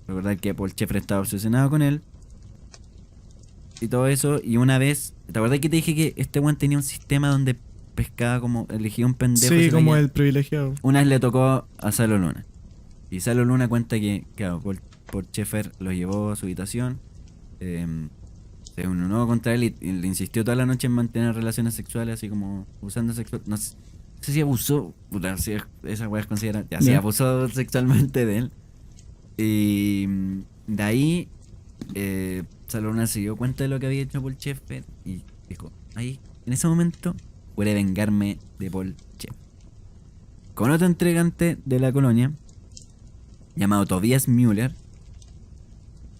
recordar que Paul Sheffer estaba obsesionado con él y todo eso. Y una vez, ¿te acuerdas que te dije que este weón tenía un sistema donde pescaba como elegía un pendejo? Sí, como el privilegiado. Una vez le tocó a Salo Luna. Y Salo Luna cuenta que, claro, Paul Sheffer lo llevó a su habitación, se unió contra él y le insistió toda la noche en mantener relaciones sexuales, así como usando sexual. No sé si abusó, puta, si esa weá es considerada. Ya, sí, Ya. abusó sexualmente de él. Y de ahí, Salo Luna se dio cuenta de lo que había hecho Paul Sheffer y dijo: ahí, en ese momento, puede vengarme de Paul Sheffer. Con otro entregante de la colonia, llamado Tobias Müller.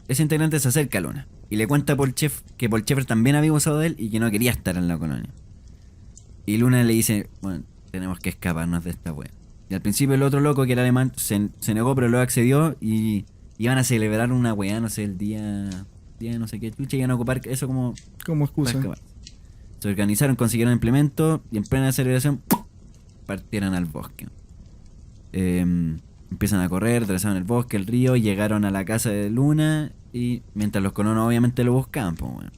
Ese integrante se acerca a Luna y le cuenta a Paul que Paul Schaeffer también había abusado de él y que no quería estar en la colonia. Y Luna le dice, bueno, tenemos que escaparnos de esta wea. Y al principio el otro loco, que era alemán, se negó, pero luego accedió y iban a celebrar una weá, no sé, el día no sé qué chucha, iban a ocupar eso como excusa. para escapar. Se organizaron, consiguieron implementos y en plena celebración partieron al bosque. Empiezan a correr, atravesaron el bosque, el río, llegaron a la casa de Luna y mientras los colonos obviamente lo buscaban, pues bueno.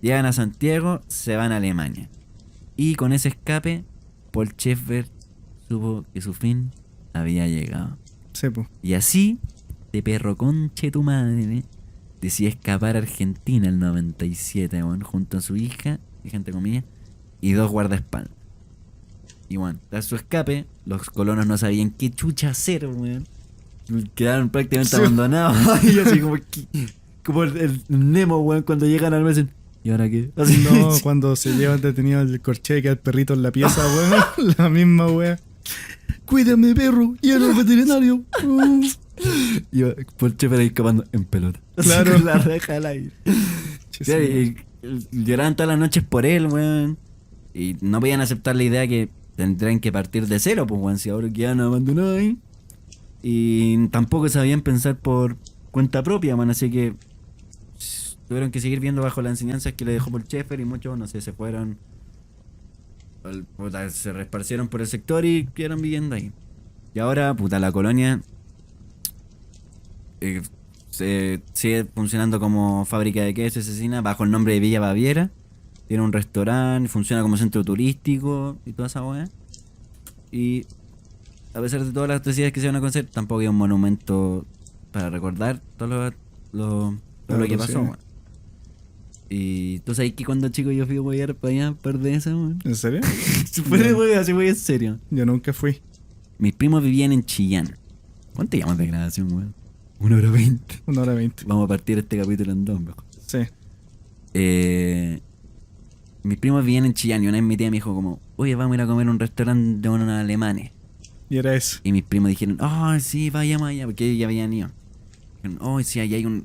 Llegan a Santiago, se van a Alemania. Y con ese escape, Paul Schaeffer supo que su fin había llegado. Sí, pues. Y así, de perro conche tu madre, decide escapar a Argentina el 97, bueno, junto a su hija, entre comillas, y 2 guardaespaldas. Y bueno, tras su escape, los colonos no sabían qué chucha hacer, weón. Quedaron prácticamente abandonados. Y así como el Nemo, weón, cuando llegan al mes. ¿Y ahora qué? Así, No, cuando se llevan detenido el corche que al perrito en la pieza, weón. La misma weá. Cuídame, perro, y al veterinario. Y por Schaeffer ahí escapando en pelota. Claro. Con la reja al aire. Y lloraban todas las noches por él, weón. Y no podían aceptar la idea que tendrían que partir de cero, pues, weón, si ahora quedan abandonados ahí. Y tampoco sabían pensar por cuenta propia, weón, así que tuvieron que seguir viendo bajo las enseñanzas que le dejó Paul Schaeffer y muchos, no sé, se fueron, se reesparcieron por el sector y quedaron viviendo ahí. Y ahora, puta, la colonia se sigue funcionando como fábrica de queso asesina bajo el nombre de Villa Baviera. Tiene un restaurante, funciona como centro turístico y toda esa weá. Y a pesar de todas las atrocidades que se van a conocer, tampoco hay un monumento para recordar todo lo que pasó, weón. Y tú sabes que cuando chico yo fui a huear para allá, un par de esas, weón. ¿En serio? Fue de hueá, así voy en serio. Yo nunca fui. Mis primos vivían en Chillán. ¿Cuánto llevamos de grabación, weón? 1:20. 1:20. Vamos a partir este capítulo en 2, mejor. Sí. Mis primos vivían en Chillán y una vez mi tía me dijo como, oye, vamos a ir a comer a un restaurante de unos alemanes. Y era eso. Y mis primos dijeron, sí, vayamos allá, porque ellos ya habían ido. Dijeron, sí, ahí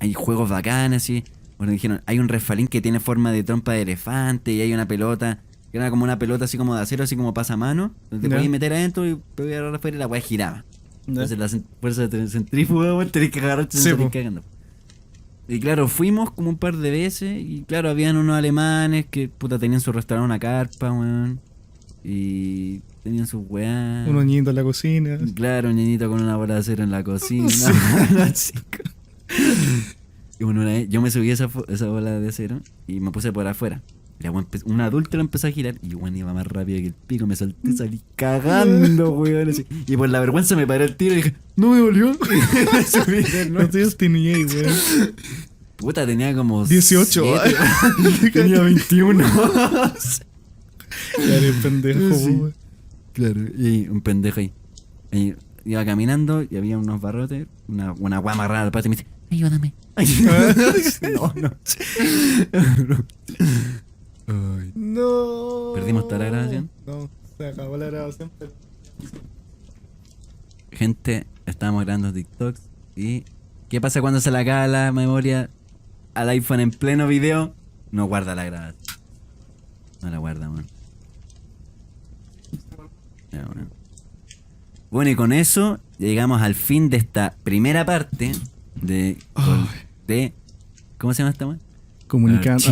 hay juegos bacanas, sí. Bueno, dijeron, hay un resfalín que tiene forma de trompa de elefante y hay una pelota, que era como una pelota así como de acero, así como pasamano, donde te podías meter adentro y te podías agarrar afuera y la weá giraba. Entonces la fuerza centrífuga, weón, tenés que agarrarte y sí, salir cagando. Y claro, fuimos como un par de veces y claro, habían unos alemanes que puta tenían su restaurante, una carpa, weón. Y tenían sus weá. Unos niñitos en la cocina. Claro, un niñito con una bola de acero en la cocina. Y bueno, una vez yo me subí a esa bola de acero y me puse por afuera. Y un adulto lo empezó a girar y bueno, iba más rápido que el pico, me solté, salí cagando, weón. Así. Y por la vergüenza me paré el tiro y dije, no me volvió. Y me subí de nuevo. No te tenía, weón. Puta, tenía como 18. 7, tenía 21. Ya eres pendejo, Sí. weón. Claro, y un pendejo ahí. Y iba caminando y había unos barrotes, una guama amarrada al patio y me dice, ayúdame. No. Ay. No. ¿Perdimos toda la grabación? No, se acabó la grabación, pero... Gente, estábamos grabando TikToks y ¿qué pasa cuando se le acaba la memoria al iPhone en pleno video? No guarda la grabación. No la guarda, man. Ya, bueno. Bueno, y con eso llegamos al fin de esta primera parte de ¿cómo se llama esta man? Comunicando.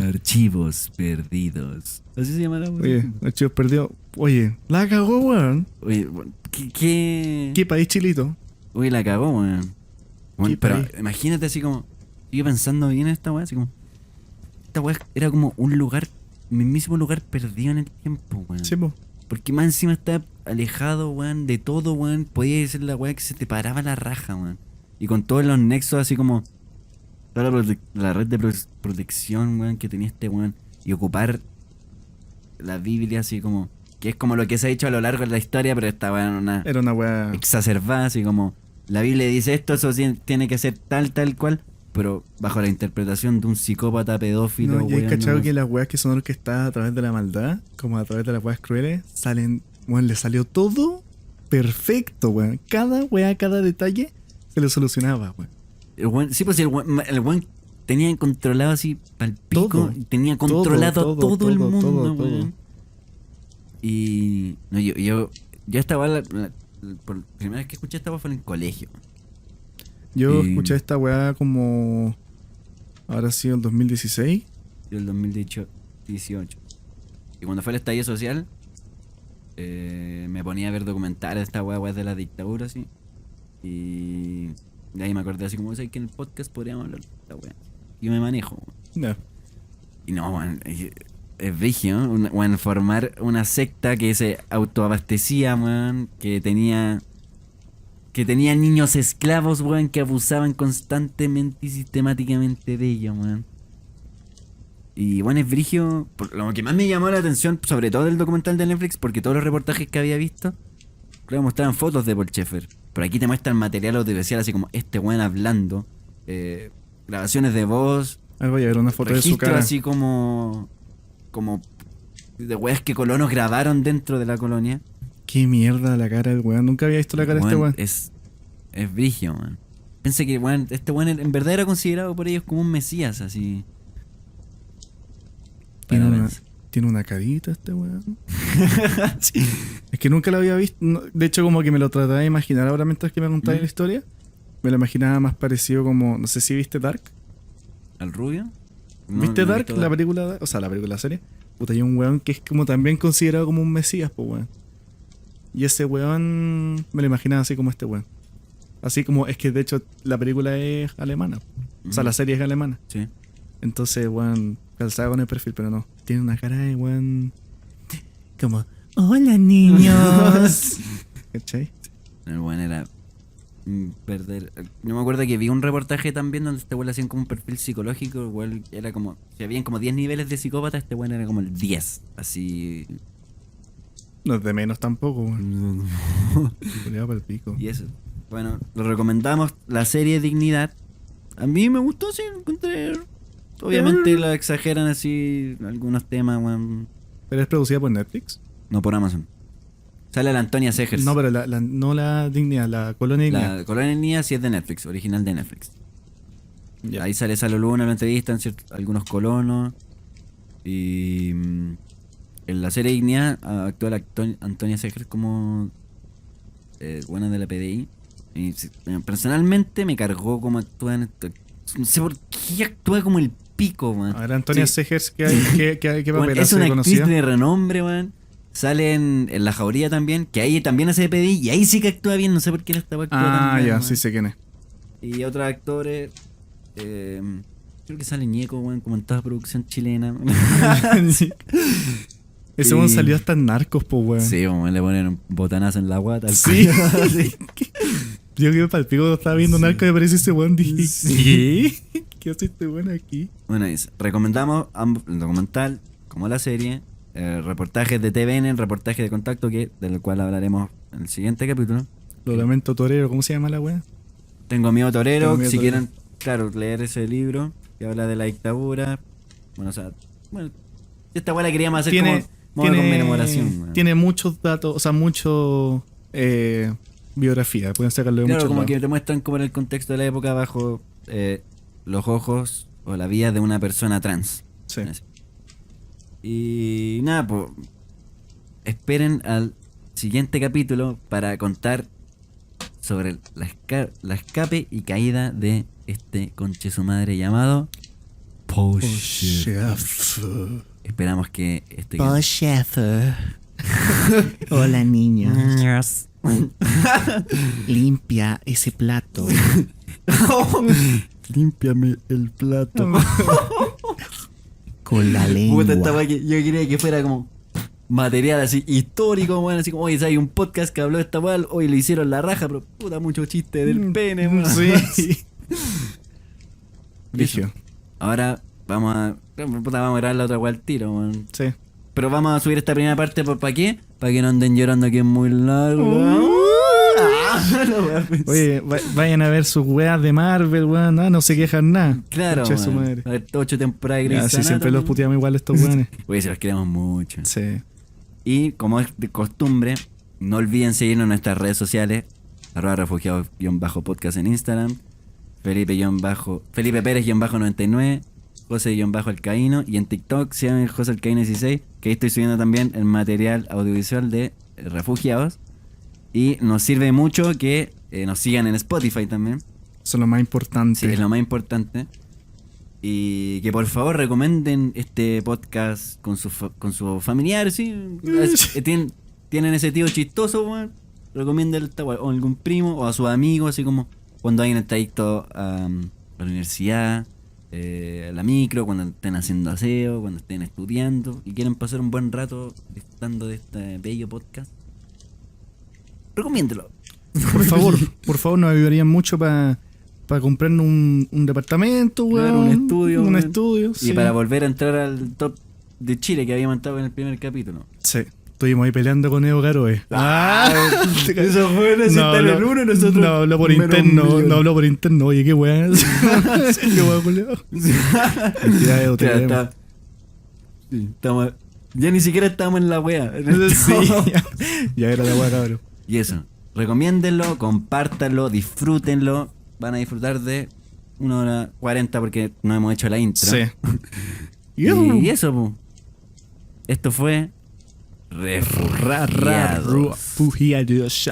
Archivos perdidos. Así se llama la weá. Oye, archivos perdidos. Oye, la cagó, weón. Oye, ¿qué país, Chilito? Oye, la cagó, weón. Bueno, ¿Qué pero país? imagínate así como, sigue pensando bien esta weá, así como, esta weá era como un lugar, mismísimo lugar perdido en el tiempo, weón. Sí, po. Porque más encima está alejado, weón, de todo, weón. Podía ser la weá que se te paraba la raja, weón. Y con todos los nexos así como toda la red de protección, weón, que tenía este weón. Y ocupar la Biblia así como, que es como lo que se ha hecho a lo largo de la historia, pero esta weón Era una weá. exacerbada, así como la Biblia dice esto, eso tiene que ser tal cual, pero bajo la interpretación de un psicópata pedófilo. No, y hay weón, cachado no. que las weas que son orquestadas a través de la maldad, como a través de las weas crueles, salen, bueno, le salió todo perfecto, weón. Cada weá, cada detalle se le solucionaba, weón. Sí, pues el weón tenía controlado así pal pico. Todo. Tenía controlado todo el mundo, todo. weón. Y no, yo estaba por primera vez que escuché esta weá fue en el colegio. Yo Y- escuché esta weá como... Ahora sí, el 2016. Yo el 2018. Y cuando fue el estallido social, me ponía a ver documentales de esta weá de la dictadura, así. Y de ahí me acordé así como, ¿sabes que en el podcast podríamos hablar de esta weá? Y me manejo. Ya. Y no, weón, es brígido, ¿no? Weón, formar una secta que se autoabastecía, weón, que tenía niños esclavos, weón, que abusaban constantemente y sistemáticamente de ellos, weón. Y bueno, es brigio. Lo que más me llamó la atención, sobre todo del documental de Netflix, porque todos los reportajes que había visto, claro, mostraban fotos de Paul Schaeffer. Pero aquí te muestran material audiovisual, así como este weón hablando, grabaciones de voz, Ahí voy a ver una foto de su registro cara. así como de weas que colonos grabaron dentro de la colonia. Qué mierda la cara del weón. Nunca había visto la cara de este weón. Es brigio, weón. Pensé que weón, este weón en verdad era considerado por ellos como un mesías, así. Tiene Para una, pensar. tiene una carita este weón. Es que nunca lo había visto. De hecho, como que me lo trataba de imaginar ahora mientras que me contáis la historia. Me lo imaginaba más parecido como... No sé si viste Dark. ¿Al rubio? No, ¿Viste no he Dark? visto La película... O sea, la película, la serie. Puta, hay un weón que es como también considerado como un mesías, pues weón. Y ese weón me lo imaginaba así como este weón. Así como... Es que de hecho la película es alemana. O sea, Ujú. la serie es alemana. Sí. Entonces, weón, calzaba con el perfil, pero no. Tiene una cara de weón... Como, hola niños. ¿Cachai? El weón era perder. Yo me acuerdo que vi un reportaje también donde este weón le hacían como un perfil psicológico. El weón era como. Si habían como 10 niveles de psicópata, este weón era como el 10. Así. No es de menos tampoco, weón. Culeado para el pico. Y eso. Bueno, lo recomendamos. La serie Dignidad. A mí me gustó, sí, encontré. Obviamente la exageran así algunos temas, weón. Pero es producida por Netflix. No por Amazon. Sale la Antonia Segers. No, pero no la dignidad, la colonia dignidad. La Colonia Niña sí es de Netflix, original de Netflix. Ya. Ahí sale Salo Luna, lo entrevistan algunos colonos. Y en la serie Dignidad actúa la Antonia Segers como buena de la PDI. Y personalmente me cargó como actúa en esto. No sé por qué actúa como el pico, man. A ver, Antonia Sí. Segers, ¿qué Bueno, papel es hace una actriz conocida? de renombre, man. Sale en La Jauría también, que ahí también hace de PDI y ahí sí que actúa bien, no sé por qué no estaba actuando tan Ah, bien, ya, man. sí sé quién es. Y otros actores, creo que sale Ñeco, weón, como en toda producción chilena. Ese Y- weón salió hasta en Narcos, po, weón. Sí, weón, le ponen un botanazo en la guata. al Sí. culo. Sí. Yo que para el pico estaba viendo Narcos y me apareció ese weón. Dije, Sí. ¿qué? ¿Qué hace este weón aquí? Bueno, recomendamos ambos, el documental como la serie, reportajes de TVN, reportaje de Contacto, del cual hablaremos en el siguiente capítulo. Lo lamento, torero. ¿Cómo se llama la weá? Tengo miedo torero, Tengo miedo si torero. quieren, claro, leer ese libro que habla de la dictadura. Bueno, o sea, esta weá la queríamos hacer como modo de conmemoración. weón. tiene muchos datos, o sea, mucho biografía. Pueden sacarlo de Claro, muchos como lados. que te muestran como en el contexto de la época bajo los ojos o la vida de una persona trans. Sí. Así. Y nada, pues esperen al siguiente capítulo para contar sobre la escape y caída de este conche su madre llamado Paul Schaeffer. Chef. Esperamos que este Paul Schaeffer. Hola niños. Limpia ese plato. límpiame el plato. Con la lengua. Puta, esta weá que yo quería que fuera como material así histórico, weón, así como, oye, hay un podcast que habló de esta weá, hoy le hicieron la raja, pero puta, mucho chiste del pene, weón. Sí. Y eso. Vigio. Ahora vamos a grabar la otra weá al tiro, weón. Sí. Pero vamos a subir esta primera parte, ¿para qué? Para que no anden llorando que es muy largo. La weá pensé. Oye, vayan a ver sus weas de Marvel, weón. No se quejan nada. Claro, Concha de su weón. madre. A ver, 8 temporadas de Ya, Grey's sí, siempre Anatomy. los puteamos igual estos weones. Oye, se los queremos mucho. Sí. Y como es de costumbre, No olviden seguirnos en nuestras redes sociales, @refugiados_podcast en Instagram, Felipe Pérez_99, José_Alcaíno, y en TikTok se llama José Alcaíno 16, que ahí estoy subiendo también el material audiovisual de Refugiados. Y nos sirve mucho que nos sigan en Spotify también. Eso es lo más importante. Sí, es lo más importante. Y que por favor recomienden este podcast con sus familiares, ¿sí? Tienen ese tío chistoso, weón. Recomiéndenlo o a algún primo o a sus amigos, así como cuando vayan en el trayecto a la universidad, a la micro, cuando estén haciendo aseo, cuando estén estudiando y quieren pasar un buen rato disfrutando de este bello podcast. Recomiéndelo. Por favor, nos ayudarían mucho para comprarnos un departamento, weón. Claro, un estudio. Un weón. estudio, Y sí. para volver a entrar al top de Chile que habíamos estado en el primer capítulo. Sí. Estuvimos ahí peleando con Evo Caroe. Esos jóvenes están en uno y nosotros. No habló por menos interno. un millón. No habló por interno. Oye, qué weón. Qué weón, culiao. Mentira, Evo, te Ya, queremos. estamos, ya ni siquiera estamos en la wea. Sí, ya era la weá, cabrón. Y eso, recomiéndenlo, compártanlo, disfrútenlo. Van a disfrutar de 1:40 porque no hemos hecho la intro. Sí. Y eso, pu. Esto fue Refugiados. Refugiados.